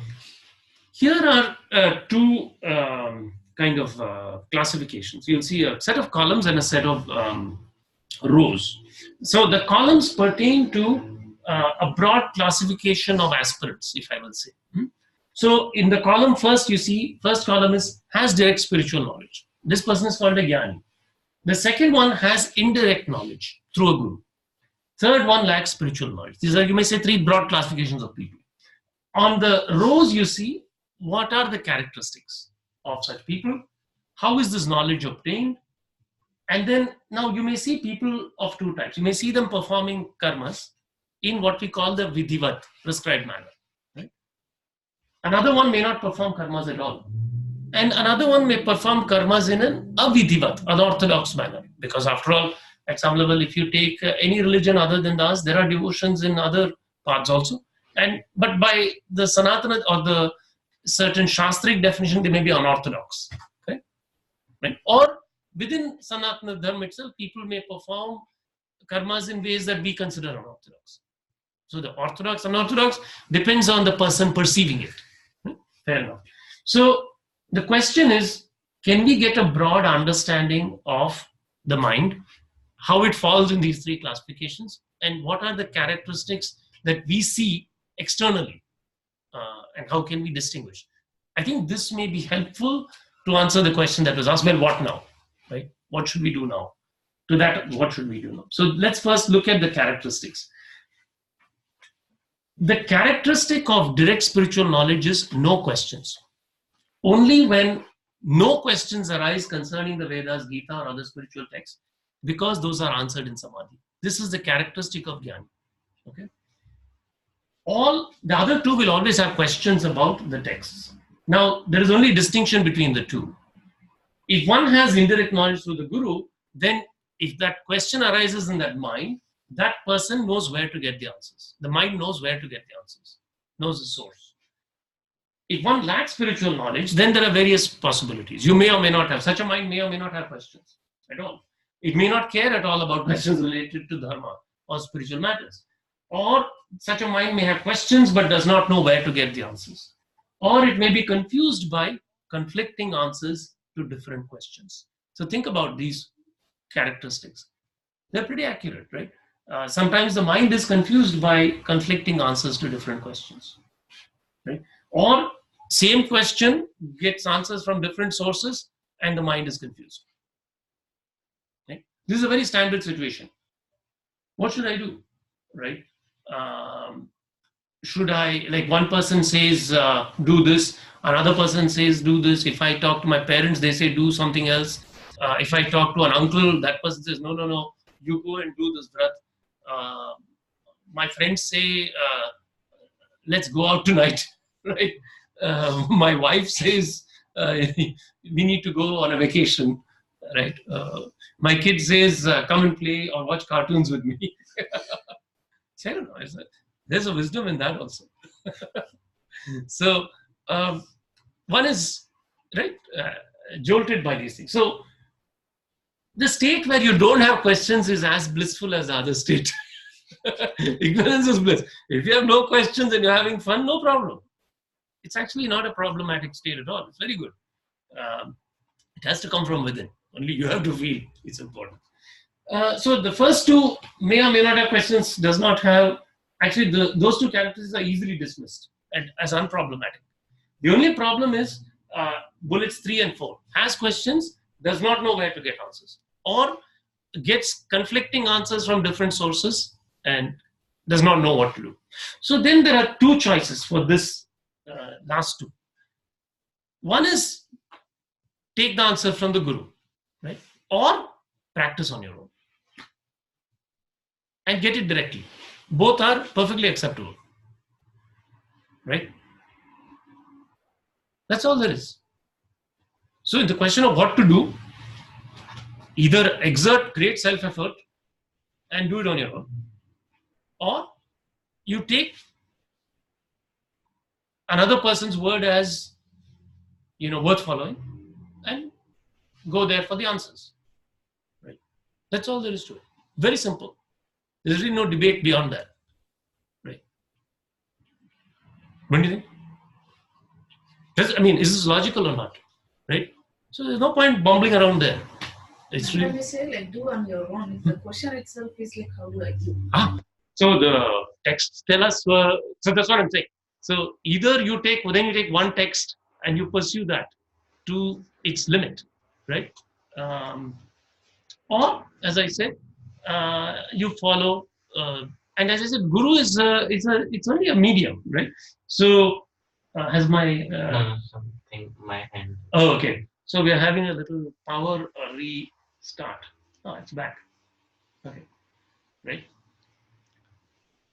here are two kind of classifications. You'll see a set of columns and a set of rows. So the columns pertain to a broad classification of aspirants, if I will say. So in the column first, you see, first column has direct spiritual knowledge. This person is called a Jnani. The second one has indirect knowledge through a guru. Third one lacks spiritual knowledge. These are, you may say, three broad classifications of people. On the rows, you see what are the characteristics of such people, how is this knowledge obtained, and then now you may see people of two types. You may see them performing karmas in what we call the vidhivat, prescribed manner. Right? Another one may not perform karmas at all. And another one may perform karmas in an avidhivat, unorthodox manner. Because after all, at some level, if you take any religion other than ours, there are devotions in other paths also. But by the Sanatana or the certain Shastric definition, they may be unorthodox. Okay? Right? Or within Sanatana Dharma itself, people may perform karmas in ways that we consider unorthodox. So the orthodox, unorthodox depends on the person perceiving it. Fair enough. So the question is, can we get a broad understanding of the mind, how it falls in these three classifications, and what are the characteristics that we see externally, and how can we distinguish? I think this may be helpful to answer the question that was asked, well, what now? Right? What should we do now? To that, what should we do now? So let's first look at the characteristics. The characteristic of direct spiritual knowledge is no questions. Only when no questions arise concerning the Vedas, Gita, or other spiritual texts, because those are answered in Samadhi. This is the characteristic of Jnani. Okay? All the other two will always have questions about the texts. Now, there is only a distinction between the two. If one has indirect knowledge through the Guru, then if that question arises in that mind, that person knows where to get the answers. The mind knows where to get the answers, knows the source. If one lacks spiritual knowledge, then there are various possibilities. You may or may not have, such a mind may or may not have questions at all. It may not care at all about questions related to dharma or spiritual matters. Or such a mind may have questions but does not know where to get the answers. Or it may be confused by conflicting answers to different questions. So think about these characteristics. They're pretty accurate, right? Sometimes the mind is confused by conflicting answers to different questions. Right? Or same question gets answers from different sources and the mind is confused. Right? This is a very standard situation. What should I do? Right? Should I, like one person says, do this, another person says, do this. If I talk to my parents, they say, do something else. If I talk to an uncle, that person says, no, you go and do this vrat. My friends say, let's go out tonight, right? My wife says, we need to go on a vacation, right? My kid says, come and play or watch cartoons with me. So I don't know. There's a wisdom in that also. So one is, right, jolted by these things. So the state where you don't have questions is as blissful as the other state. Ignorance is bliss. If you have no questions and you're having fun, no problem. It's actually not a problematic state at all. It's very good. It has to come from within. Only you have to feel it's important. So the first two may or may not have questions, does not have, actually those two characteristics are easily dismissed as unproblematic. The only problem is bullets 3 and 4. Has questions, does not know where to get answers. Or gets conflicting answers from different sources and does not know what to do. So then there are two choices for this last two. One is take the answer from the guru, right? Or practice on your own and get it directly. Both are perfectly acceptable, right? That's all there is. So in the question of what to do, either exert great self-effort and do it on your own, or you take another person's word as, worth following and go there for the answers, right? That's all there is to it. Very simple. There's really no debate beyond that, right? What do you think? Is this logical or not, right? So there's no point bumbling around there. It's When really we say like do on your own, the question itself is like how do I do? So the texts tell us. So that's what I'm saying. So either you take one text and you pursue that to its limit, right? Or as I said, you follow. And as I said, guru is it's only a medium, right? So has my something my hand. oh, okay. So we are having a little power restart. Oh, it's back. Okay, right.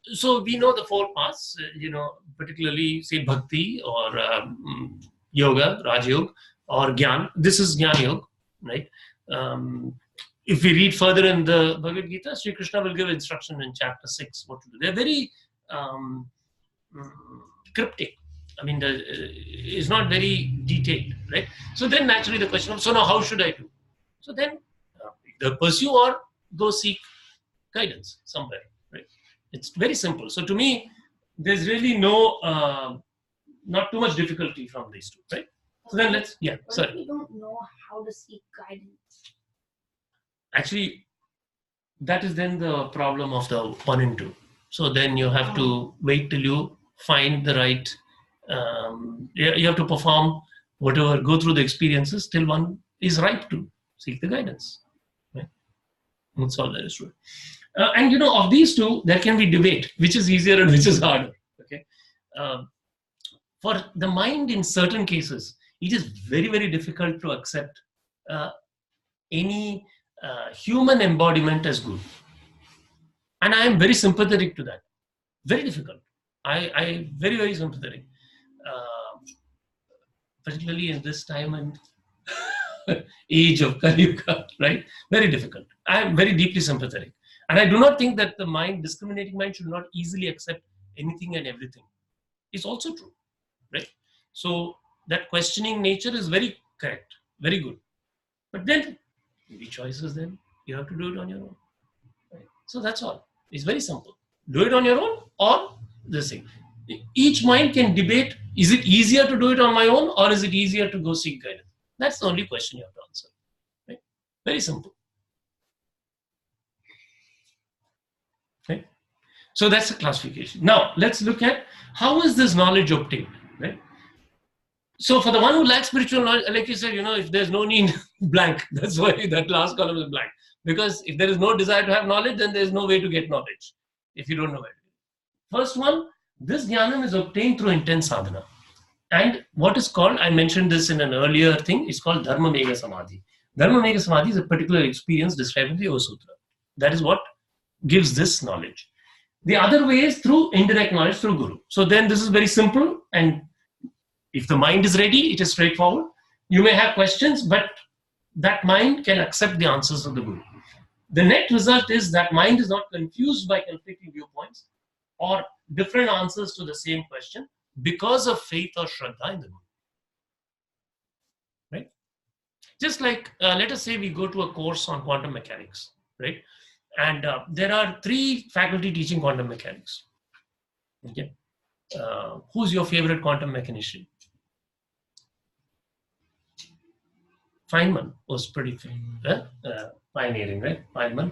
So we know the four paths, particularly say bhakti or yoga, Raj Yoga, or Gyan. This is Gyan Yoga, right? If we read further in the Bhagavad Gita, Sri Krishna will give instruction in chapter 6 what to do. They're very cryptic. It's not very detailed, right? So then naturally the question of, so now how should I do? So then either pursue or go seek guidance somewhere, right? It's very simple. So to me, there's really no, not too much difficulty from these two, right? So then But if we don't know how to seek guidance? Actually, that is then the problem of the 1 and 2. So then you have to wait till you find the right, you have to perform whatever, go through the experiences till one is ripe to seek the guidance, right? That's all there is to it. And of these two, there can be debate, which is easier and which is harder, okay? For the mind in certain cases, it is very, very difficult to accept any human embodiment as good. And I am very sympathetic to that. Very difficult. I very, very sympathetic. Particularly in this time and age of Kali Yuga, right? Very difficult. I am very deeply sympathetic. And I do not think that the discriminating mind should not easily accept anything and everything. It's also true, right? So that questioning nature is very correct, very good. But then, the choices then, you have to do it on your own. Right? So that's all. It's very simple. Do it on your own or this thing. Each mind can debate, is it easier to do it on my own or is it easier to go seek guidance? That's the only question you have to answer. Right? Very simple. Right? So that's the classification. Now, let's look at how is this knowledge obtained, right? So for the one who lacks spiritual knowledge, like you said, if there's no need, blank. That's why that last column is blank. Because if there is no desire to have knowledge, then there's no way to get knowledge, if you don't know it. First one, this jnanam is obtained through intense sadhana. And what is called, I mentioned this in an earlier thing, it's called Dharma Mega Samadhi. Dharma Mega Samadhi is a particular experience described in the Yoga Sutra. That is what gives this knowledge. The other way is through indirect knowledge through Guru. So then this is very simple, and if the mind is ready, it is straightforward. You may have questions, but that mind can accept the answers of the Guru. The net result is that mind is not confused by conflicting viewpoints or different answers to the same question because of faith or shraddha in the Guru. Right? Just like, let us say we go to a course on quantum mechanics, right? And there are 3 faculty teaching quantum mechanics. Okay. Who's your favorite quantum mechanician? Feynman was pretty pioneering, right? Feynman.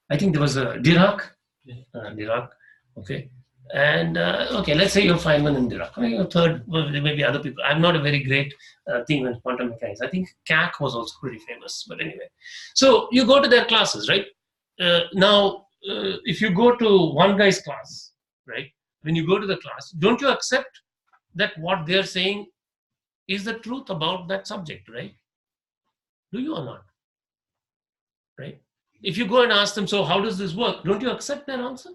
I think there was a Dirac. Dirac, okay. And okay, let's say you're Feynman and Dirac. Maybe a third, well, there may be other people. I'm not a very great thing in quantum mechanics. I think CAC was also pretty famous, but anyway. So you go to their classes, right? Now, if you go to one guy's class, right? When you go to the class, don't you accept that what they're saying is the truth about that subject, right? Do you or not? Right? If you go and ask them, so how does this work? Don't you accept their answer?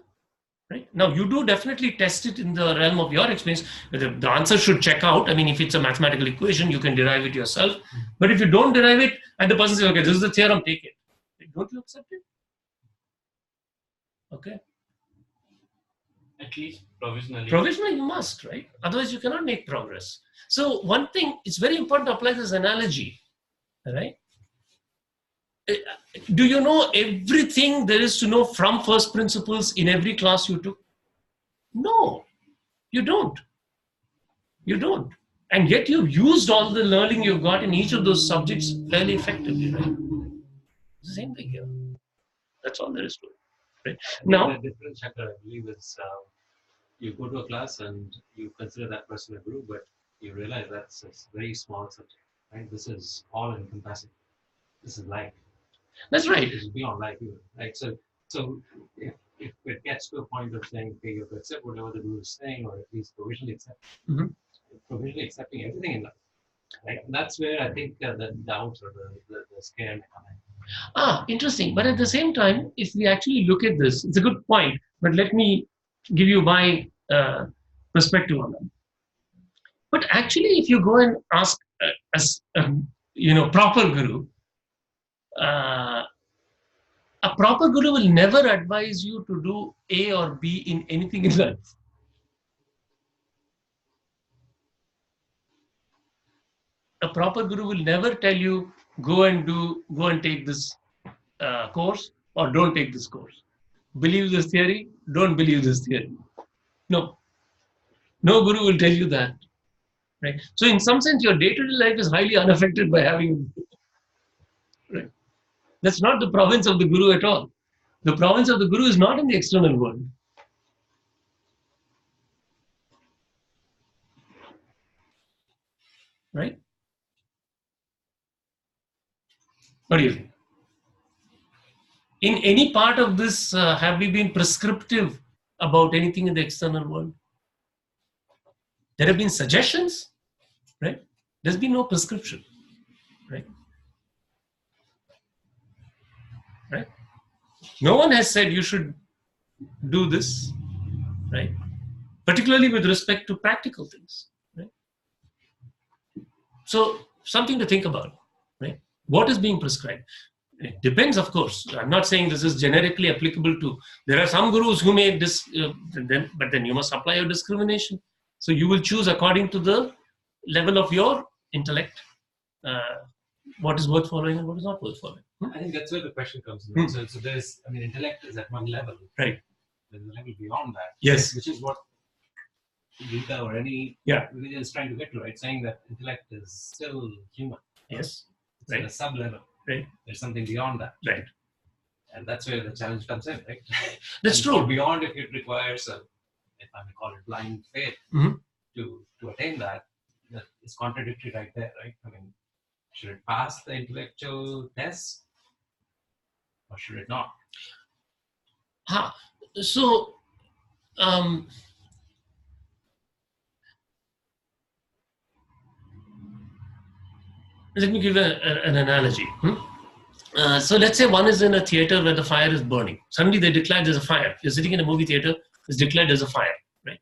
Right? Now, you do definitely test it in the realm of your experience. The answer should check out. I mean, if it's a mathematical equation, you can derive it yourself. But if you don't derive it, and the person says, okay, this is the theorem, take it. Don't you accept it? Okay. At least provisionally. Provisionally, you must, right? Otherwise, you cannot make progress. So one thing, it's very important to apply this analogy, right? Do you know everything there is to know from first principles in every class you took? No, you don't. You don't. And yet you've used all the learning you've got in each of those subjects fairly effectively, right? It's the same thing here. That's all there is to it. Right? Now, the difference, Shankar, I believe, is you go to a class and you consider that person a guru, but you realize that's a very small subject, right? This is all encompassing. This is life. that's right. This is beyond life, even, right? So if it gets to a point of saying, okay, you have to accept whatever the guru is saying, or at least provisionally accepting everything in life, right? And that's where I think the doubt or the scare may come in. Interesting. But at the same time, if we actually look at this, it's a good point. But let me give you my perspective on that. But actually, if you go and ask proper guru, a proper guru will never advise you to do A or B in anything in life. A proper guru will never tell you go and take this course or don't take this course. Believe this theory, don't believe this theory. No guru will tell you that, right? So in some sense, your day-to-day life is highly unaffected by having, right? That's not the province of the guru at all. The province of the guru is not in the external world. Right? What do you think? In any part of this, have we been prescriptive about anything in the external world? There have been suggestions, right? There's been no prescription, right? Right? No one has said you should do this, right? Particularly with respect to practical things, right? So something to think about, right? What is being prescribed? It depends, of course. I'm not saying this is generically applicable to. There are some gurus who may but then you must apply your discrimination. So you will choose according to the level of your intellect, what is worth following and what is not worth following. I think that's where the question comes in. So there's, intellect is at one level. Right. There's a level beyond that. Yes. Which is what Gita or any religion is trying to get to, right? Saying that intellect is still human. Yes. It's at a sub-level. Right. There's something beyond that. Right. And that's where the challenge comes in, right? That's true. Beyond it requires if I may call it blind faith, to attain that is contradictory right there, right? Should it pass the intellectual test or should it not? So, let me give an analogy. So let's say one is in a theater where the fire is burning. Suddenly they declare there's a fire. You're sitting in a movie theater, it's declared there's a fire, right?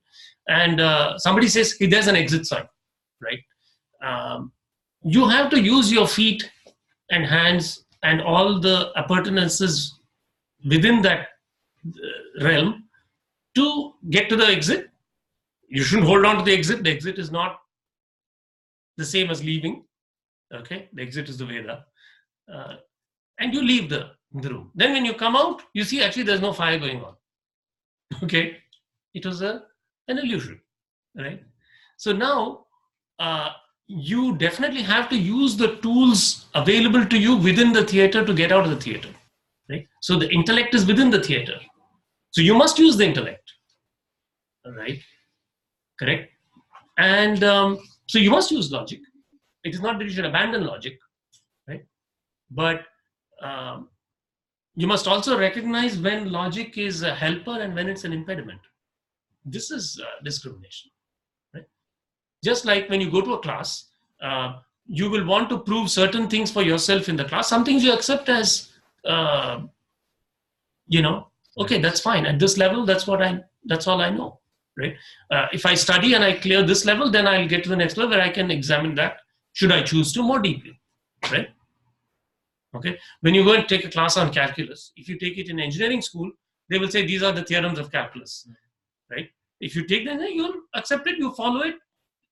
And somebody says, hey, there's an exit sign, right? You have to use your feet and hands and all the appurtenances within that realm to get to the exit. You shouldn't hold on to the exit. The exit is not the same as leaving. Okay, the exit is the Veda. And you leave the room. Then when you come out, you see actually there's no fire going on. Okay, it was an illusion, right? So now you definitely have to use the tools available to you within the theater to get out of the theater, right? So the intellect is within the theater. So you must use the intellect, right? Correct? And so you must use logic. It is not that you should abandon logic, right? But you must also recognize when logic is a helper and when it's an impediment. This is discrimination, right? Just like when you go to a class, you will want to prove certain things for yourself in the class. Some things you accept as, okay, that's fine. At this level, that's all I know, right? If I study and I clear this level, then I'll get to the next level where I can examine that, should I choose to, more deeply, right? Okay. When you go and take a class on calculus, if you take it in engineering school, they will say these are the theorems of calculus, right? If you take them, you'll accept it, you follow it.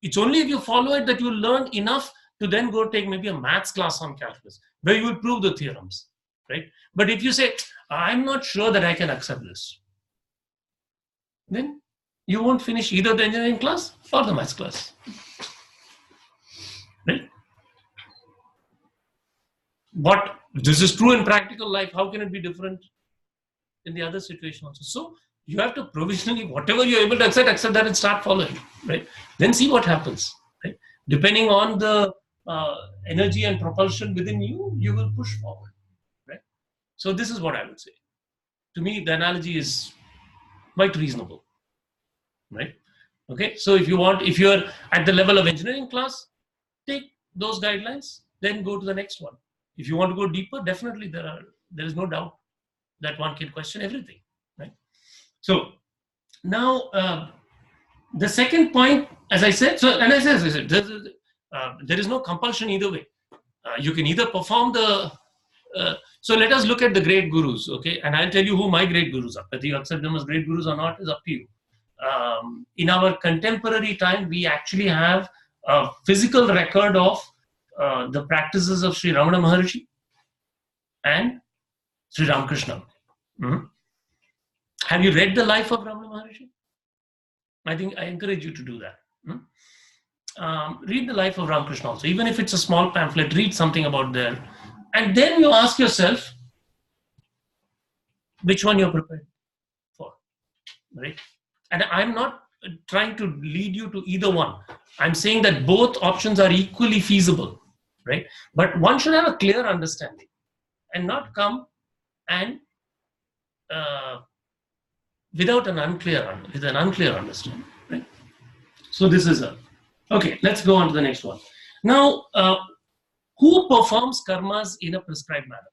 It's only if you follow it that you learn enough to then go take maybe a maths class on calculus, where you will prove the theorems, right? But if you say, I'm not sure that I can accept this, then you won't finish either the engineering class or the maths class, right? But this is true in practical life. How can it be different in the other situation also? So you have to provisionally, whatever you're able to accept that and start following, right? Then see what happens, right? Depending on the energy and propulsion within you, you will push forward, right? So this is what I would say. To me, the analogy is quite reasonable, right? Okay, so if you're at the level of engineering class, take those guidelines, then go to the next one. If you want to go deeper, definitely there is no doubt that one can question everything, right? So now the second point, as I said, there is no compulsion either way. You can either perform the. So let us look at the great gurus, okay? And I'll tell you who my great gurus are. Whether you accept them as great gurus or not is up to you. In our contemporary time, we actually have a physical record of the practices of Sri Ramana Maharshi and Sri Ramakrishna. Mm-hmm. Have you read the life of Ramana Maharshi? I think I encourage you to do that. Read the life of Ramakrishna also. Even if it's a small pamphlet, read something about there. And then you ask yourself which one you're prepared for, right? And I'm not trying to lead you to either one. I'm saying that both options are equally feasible, right? But one should have a clear understanding and not come and with an unclear understanding, right? So this is okay. Let's go on to the next one. Now, who performs karmas in a prescribed manner?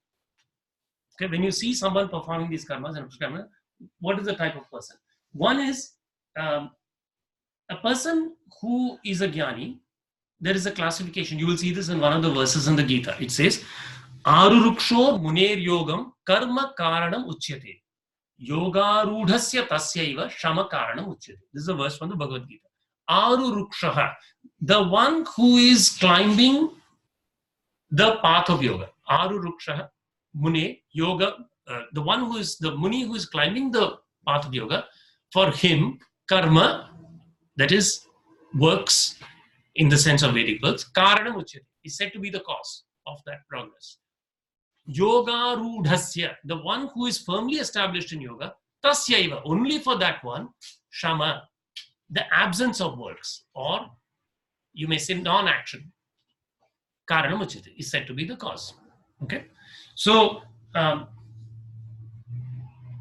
Okay, when you see someone performing these karmas in a prescribed manner, what is the type of person? One is a person who is a jnani. There is a classification. You will see this in one of the verses in the Gita. It says, Aruruksho muner yogam karma karanam uchyate. Yogarudhasya tasyaiva shama karanam uchyate. This is a verse from the Bhagavad Gita. Arurukshaha, the one who is climbing the path of yoga. Arurukshaha mune yoga, the one who is the muni who is climbing the path of yoga. For him, karma, that is works in the sense of Vedic words, karanam uchyate, is said to be the cause of that progress. Yogarudhasya, the one who is firmly established in yoga, tasyaiva, only for that one, shama, the absence of works, or you may say non-action, karanam uchyate, is said to be the cause. Okay, so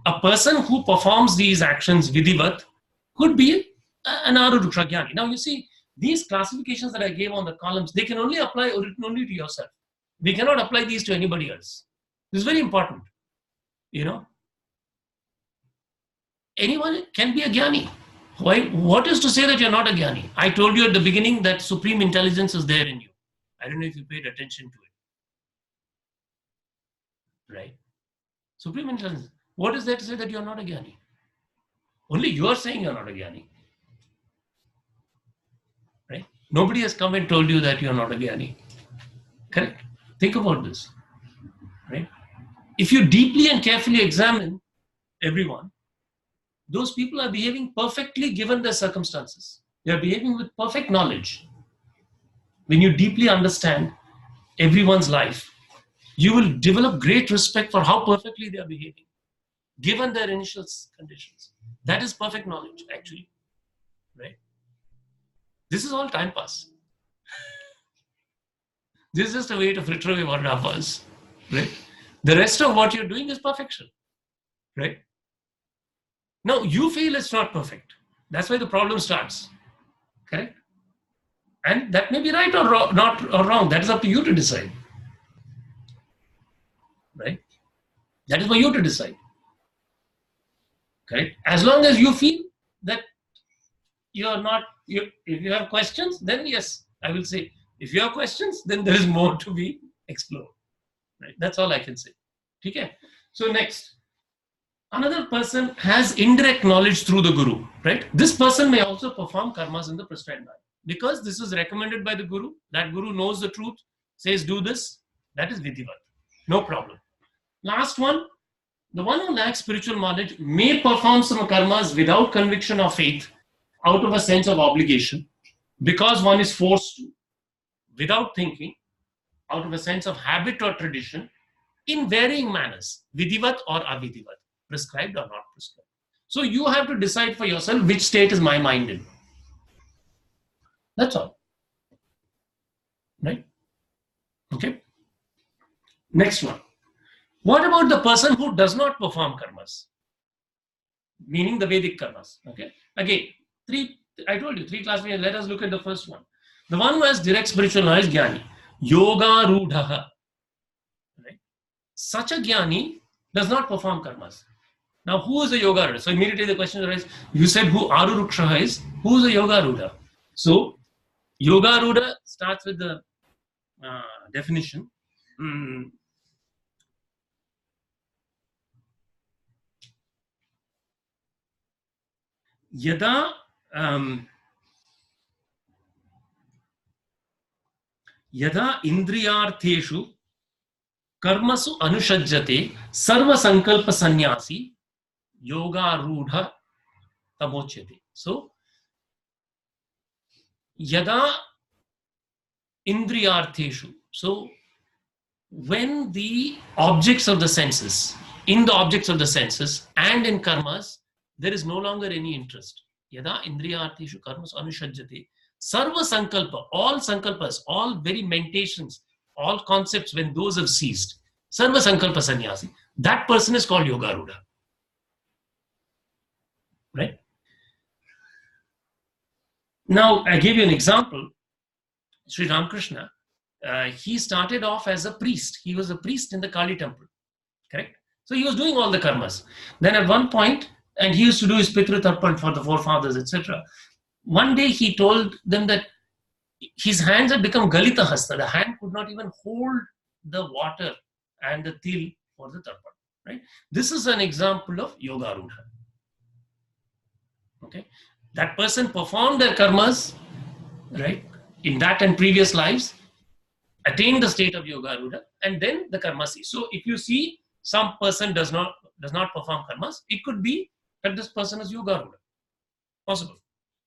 a person who performs these actions vidhivat could be an aruruksha jnani. Now you see, these classifications that I gave on the columns, they can only apply only to yourself. We cannot apply these to anybody else. This is very important. You know, anyone can be a jnani. Why? What is to say that you're not a jnani? I told you at the beginning that supreme intelligence is there in you. I don't know if you paid attention to it. Right? Supreme intelligence. What is there to say that you're not a jnani? Only you are saying you're not a jnani. Right? Nobody has come and told you that you're not a jnani. Correct? Think about this. Right? If you deeply and carefully examine everyone, those people are behaving perfectly given their circumstances. They are behaving with perfect knowledge. When you deeply understand everyone's life, you will develop great respect for how perfectly they are behaving, given their initial conditions. That is perfect knowledge, actually. Right? This is all time pass. This is just a way to fritter away 1.5 hours. Right? The rest of what you're doing is perfection. Right? Now, you feel it's not perfect. That's why the problem starts. Correct? And that may be right or wrong, not or wrong. That is up to you to decide. Right? That is for you to decide. Correct? As long as you feel that you are not, if you have questions, then yes, I will say. If you have questions, then there is more to be explored. Right? That's all I can say. Okay? So next, another person has indirect knowledge through the guru. Right? This person may also perform karmas in the prescribed manner. Because this is recommended by the guru, that guru knows the truth, says do this, that is vidhivat. No problem. Last one, the one who lacks spiritual knowledge may perform some karmas without conviction or faith, out of a sense of obligation, because one is forced to, without thinking, out of a sense of habit or tradition, in varying manners, vidhivat or avidhivat, prescribed or not prescribed. So you have to decide for yourself which state is my mind in. That's all. Right? Okay. Next one. What about the person who does not perform karmas? Meaning the Vedic karmas. Okay. Again, I told you, 3 classmates. Let us look at the first one. The one who has direct spiritual knowledge, Jnani. Yoga Rudhaha. Right? Such a Jnani does not perform karmas. Now, who is a Yoga Rudha? So immediately the question arises, you said who Aruruksha is, who is a Yoga Rudha? So, Yoga Rudha starts with the definition. Yada Yada indriyartheshu karmasu anushajjate sarva sankalpa sannyasi yoga rudha tamochyate. So, yada indriyartheshu. So, when the objects of the senses, in the objects of the senses and in karmas, there is no longer any interest. Yada indriyartheshu karmasu anushajjate sarva sankalpa, all sankalpas, all very mentations, all concepts, when those have ceased, sarva sankalpa sannyasi, that person is called yoga rudha. Right? Now, I gave you an example. Sri Ramakrishna, he started off as a priest. He was a priest in the Kali temple. Correct? So he was doing all the karmas. Then at one point, and he used to do his Pitru Tarpan for the forefathers, etc. One day he told them that his hands had become Galita Hasta. The hand could not even hold the water and the til for the Tarpan. Right? This is an example of Yoga Rudha. Okay? That person performed their karmas, right, in that and previous lives, attained the state of Yoga Rudha, and then the karma cease. So if you see some person does not perform karmas, it could be that this person is Yoga Rudha. Possible.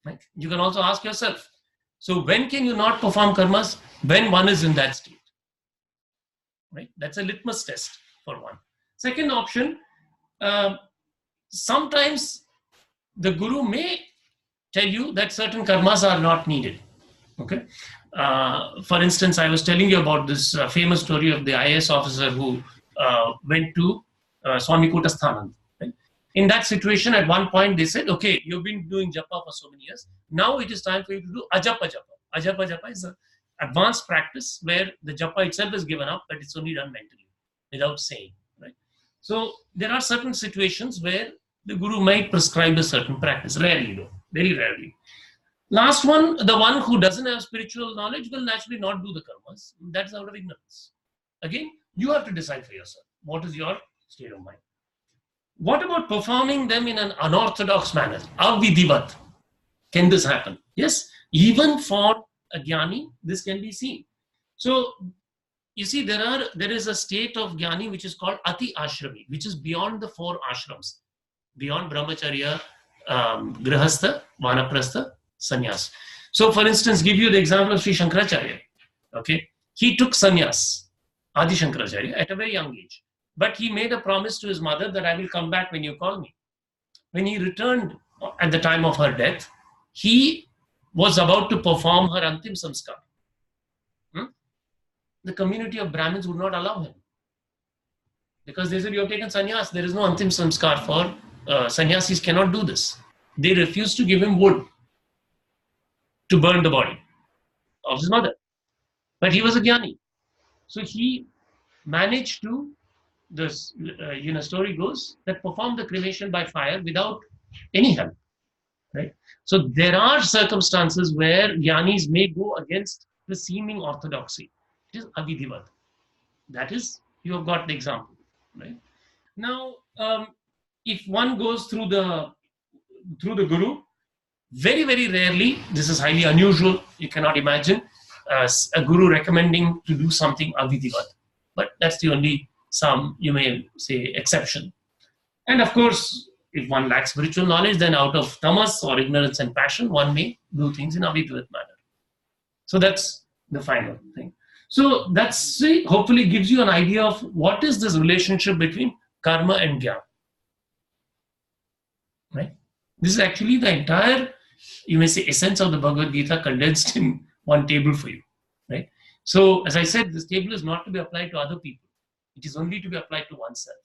Right? You can also ask yourself, so when can you not perform karmas? When one is in that state. Right? That's a litmus test for one. Second option, sometimes the guru may tell you that certain karmas are not needed. Okay. For instance, I was telling you about this famous story of the IAS officer who went to Swami Kutasthanand. Right? In that situation, at one point, they said, okay, you've been doing japa for so many years. Now it is time for you to do ajapa japa. Ajapa japa is an advanced practice where the japa itself is given up, but it's only done mentally, without saying. Right? So there are certain situations where the guru might prescribe a certain practice. Rarely, though. Very rarely. Last one, the one who doesn't have spiritual knowledge will naturally not do the karmas. That's out of ignorance. Again, you have to decide for yourself. What is your state of mind? What about performing them in an unorthodox manner? Avidhivat. Can this happen? Yes, even for a jnani, this can be seen. So, you see, there is a state of jnani which is called ati ashrami, which is beyond the 4 ashrams, beyond brahmacharya, grihastha, vanaprastha, sannyas. So, for instance, give you the example of Sri Shankaracharya. Okay, he took sannyas, Adi Shankaracharya, at a very young age. But he made a promise to his mother that I will come back when you call me. When he returned at the time of her death, he was about to perform her antim samskar. The community of Brahmins would not allow him. Because they said, you have taken sannyas, there is no antim samskar for sannyasis cannot do this. They refused to give him wood to burn the body. of his mother. But he was a jnani. So he managed to, this story goes, that perform the cremation by fire without any help. Right? So there are circumstances where jnanis may go against the seeming orthodoxy. It is avidhivat. That is, you have got the example. Right? Now, if one goes through the guru, very, very rarely, this is highly unusual, you cannot imagine a guru recommending to do something avidhivat. But that's the only, you may say, exception. And of course, if one lacks spiritual knowledge, then out of tamas or ignorance and passion, one may do things in avidhivat manner. So that's the final thing. So that's, hopefully gives you an idea of what is this relationship between karma and jnana. Right? This is actually the entire, you may say, essence of the Bhagavad Gita condensed in one table for you. Right? So, as I said, this table is not to be applied to other people. It is only to be applied to oneself.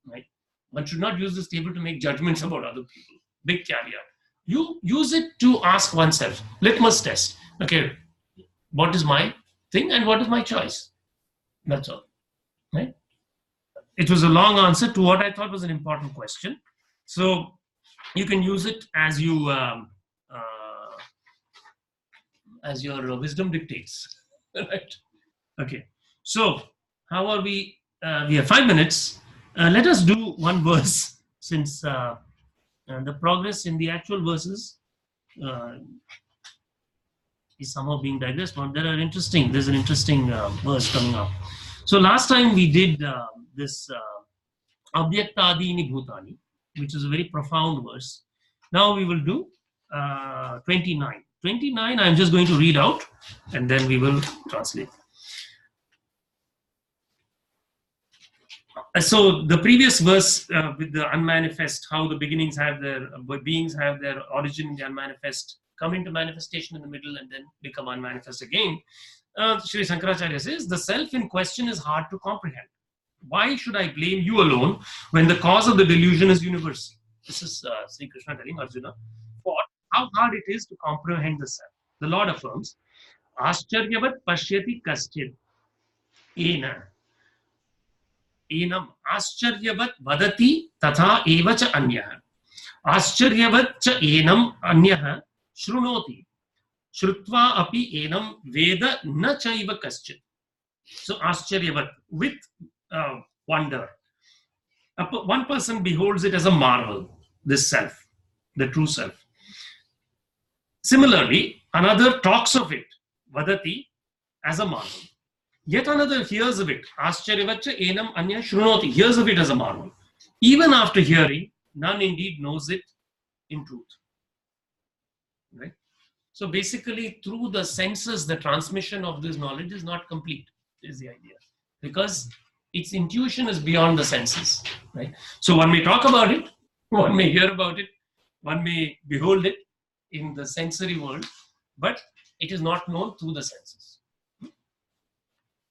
Right? One should not use this table to make judgments about other people. Big caveat. You use it to ask oneself. Litmus test. Okay, what is my thing and what is my choice? That's all. Right? It was a long answer to what I thought was an important question. So you can use it as you as your wisdom dictates. Right? Okay. So how are we? We have 5 minutes. Let us do one verse, since the progress in the actual verses is somehow being digressed. But there's an interesting verse coming up. So last time we did this Abhyaktadini Bhutani, which is a very profound verse. Now we will do 29. 29, I'm just going to read out and then we will translate. So the previous verse with the unmanifest, how the beings have their origin in the unmanifest, come into manifestation in the middle and then become unmanifest again. Sri Shankaracharya says, the self in question is hard to comprehend. Why should I blame you alone when the cause of the delusion is universal? This is Sri Krishna telling Arjuna how hard it is to comprehend the self. The Lord affirms, Ascharyavat pashyati kaschid ena. Enam ascharyavat vadati tatha eva cha anyah. Ascharyavat cha enam anyah shrunoti. Shrutva api enam veda na chaiva kaschid. So ascharyavat, with wonder. One person beholds it as a marvel, this self, the true self. Similarly, another talks of it, vadati, as a marvel. Yet another hears of it, ascharyavat enam anya shrunoti, hears of it as a marvel. Even after hearing, none indeed knows it in truth. Right? So basically, through the senses, the transmission of this knowledge is not complete, is the idea. Because its intuition is beyond the senses. Right? So one may talk about it, one may hear about it, one may behold it in the sensory world, but it is not known through the senses.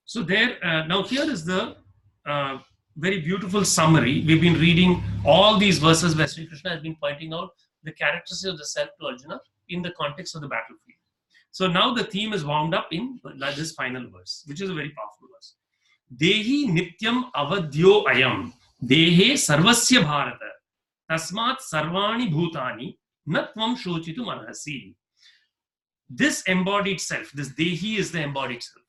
So there, now here is the very beautiful summary. We've been reading all these verses where Sri Krishna has been pointing out the characteristics of the self to Arjuna in the context of the battlefield. So now the theme is wound up in this final verse, which is a very powerful verse. Dehi nityam avadhyo ayam, dehe sarvasya bharata, tasmat sarvani bhutani, natvam shochitum arhasi. This embodied self, this dehi is the embodied self,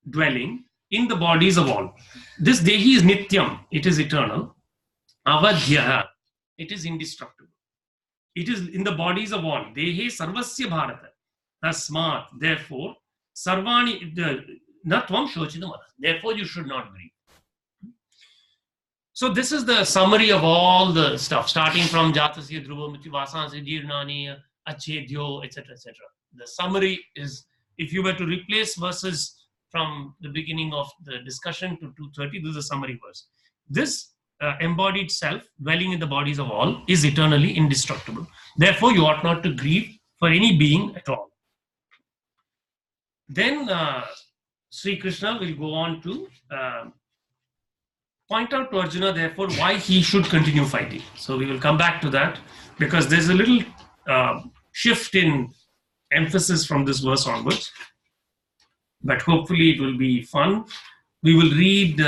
dwelling in the bodies of all. This dehi is nityam, it is eternal. Avadhyaha, it is indestructible. It is in the bodies of all. Dehe sarvasya bharata, tasmat, therefore, sarvani, natvam shochitam arhasi. Therefore, you should not grieve. So this is the summary of all the stuff, starting from Jatasya Dhruva Miti Vasanasya Jirnani, Achedyo, etc., etc. The summary is, if you were to replace verses from the beginning of the discussion to 230, this is a summary verse. This embodied self, dwelling in the bodies of all, is eternally indestructible. Therefore, you ought not to grieve for any being at all. Then Sri Krishna will go on to point out to Arjuna, therefore, why he should continue fighting. So we will come back to that, because there's a little shift in emphasis from this verse onwards. but hopefully it will be fun. We will read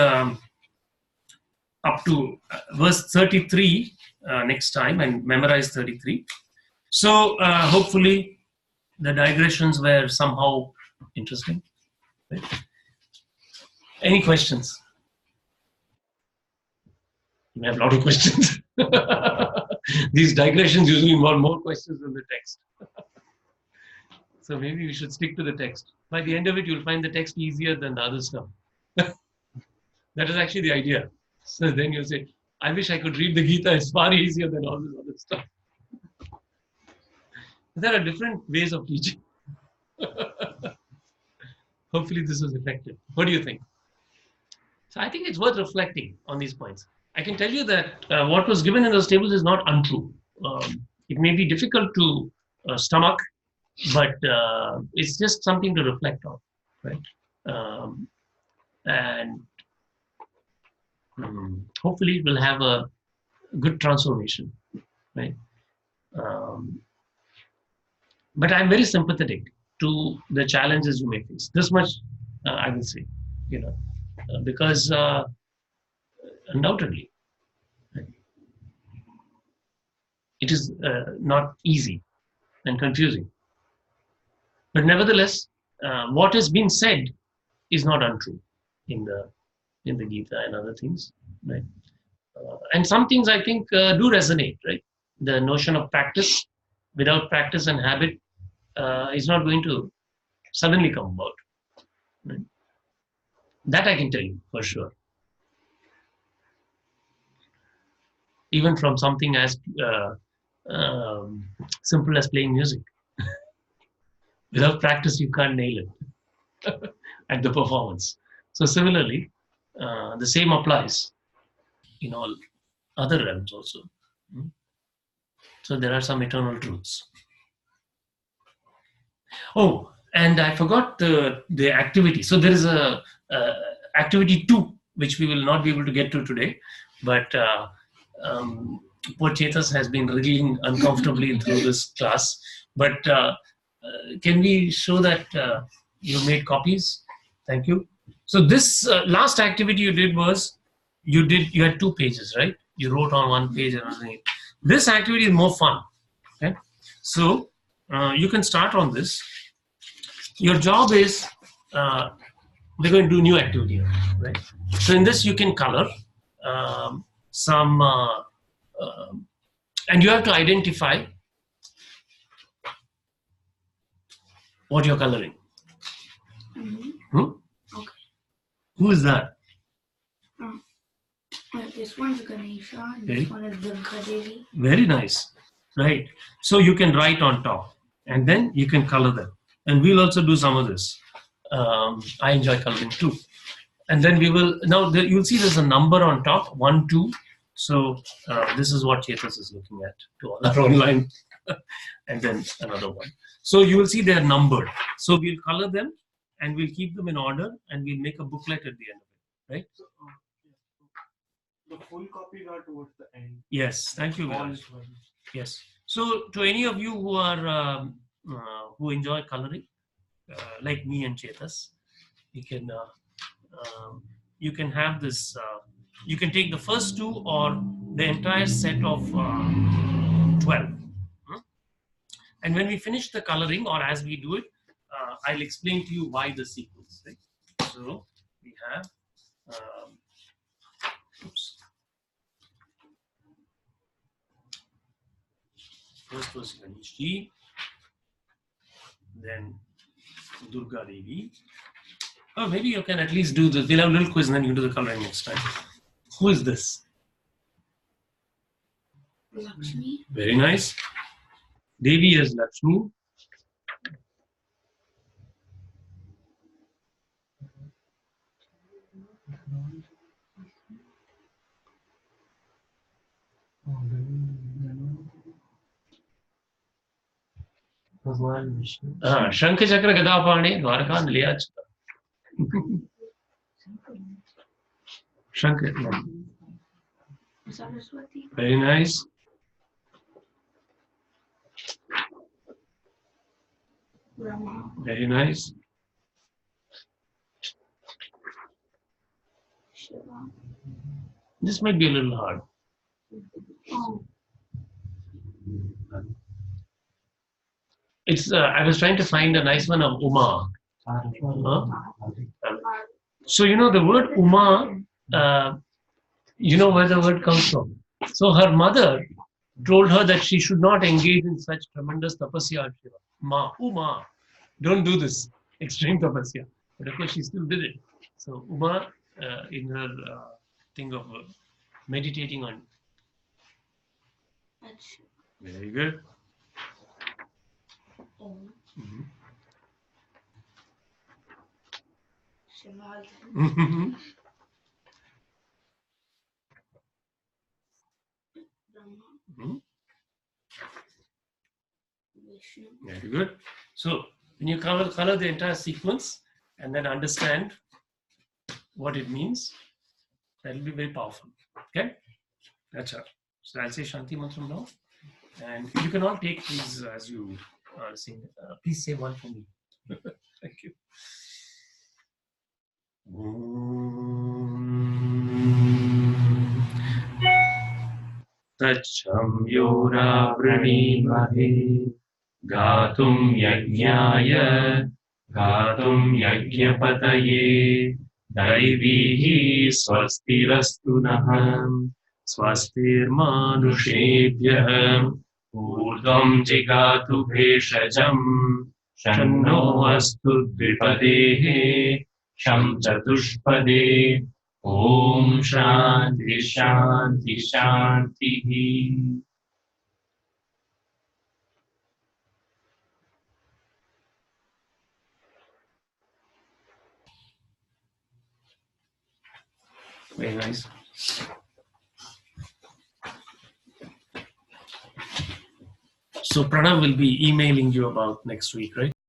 up to verse 33 next time and memorize 33. So hopefully the digressions were somehow interesting. Right? Any questions? You have a lot of questions. These digressions usually involve more questions than the text. So maybe we should stick to the text. By the end of it, you'll find the text easier than the other stuff. That is actually the idea. So then you'll say, I wish I could read the Gita. It's far easier than all this other stuff. There are different ways of teaching. Hopefully this was effective. What do you think? So I think it's worth reflecting on these points. I can tell you that what was given in those tables is not untrue. It may be difficult to stomach, but it's just something to reflect on, right? And hopefully we'll have a good transformation, right? But I'm very sympathetic to the challenges you may face. This much I will say, because undoubtedly it is not easy and confusing. But nevertheless, what is being said is not untrue in the Gita and other things, right? And some things I think do resonate, right? The notion of practice, without practice and habit, is not going to suddenly come about. Right? That I can tell you for sure. Even from something as simple as playing music. Without practice, you can't nail it at the performance. So similarly, the same applies in all other realms also. So there are some eternal truths. Oh, and I forgot the activity. So there is a activity 2, which we will not be able to get to today, but poor Chetas has been wriggling uncomfortably through this class. But can we show that you made copies? Thank you. So this last activity you did was you had 2 pages, right? You wrote on 1 page and everything. This activity is more fun. Okay, so you can start on this. Your job is we're going to do new activity, right? So in this you can color some, and you have to identify what you're coloring. Okay. Who is that? This one's Ganesha, and this one is Durga Devi. Very nice, right? So you can write on top, and then you can color them. And we'll also do some of this. I enjoy coloring too. And then we will, now you'll see there's a number on top, 1, 2. So this is what Chetas is looking at to our online. And then another one. So you will see they're numbered. So we'll color them and we'll keep them in order and we'll make a booklet at the end of it, right? So, the full copies are towards the end. Yes, thank you. Yes. So to any of you who are who enjoy coloring, like me and Chetas, you can have this. You can take the first 2 or the entire set of 12. And when we finish the coloring, or as we do it, I'll explain to you why the sequence. Right? So we have. First was Ganesh Ji, then Durga Devi. Oh, maybe you can at least do this. We'll have a little quiz and then you do the coloring next time. Who is this? Lakshmi. Very nice. Devi is Lakshmi. Shankh Chakra Gadapani, Dwarka Niliyach. Shankar. Saraswati. Very nice. Brahma. Very nice. Shiva. This might be a little hard. Oh, It's. I was trying to find a nice one of Uma. Huh? So you know the word Uma. You know where the word comes from. So her mother told her that she should not engage in such tremendous tapasya. Ma, Uma, don't do this extreme tapasya. But of course, she still did it. So Uma, in her thing of meditating on. Acha. Very good. Om. Mhm. Shiva. Mhm. Brahma. Mhm. Vishnu. Very good. So when you color the entire sequence and then understand what it means, that will be very powerful. Okay? That's all. So I'll say Shanti Mantram now. And you can all take these as you sing. Please say one for me. Thank you. Tacham yora vranimahe gatum yajnaya gatum yajnapataye daivihi swastirastu naham swastirmanushebyah urdhvam jigatu bheshajam shanno astu dvipadehe sham chatushpade Om Shanti Shanti Shanti. Very nice. So Pranav will be emailing you about next week, right?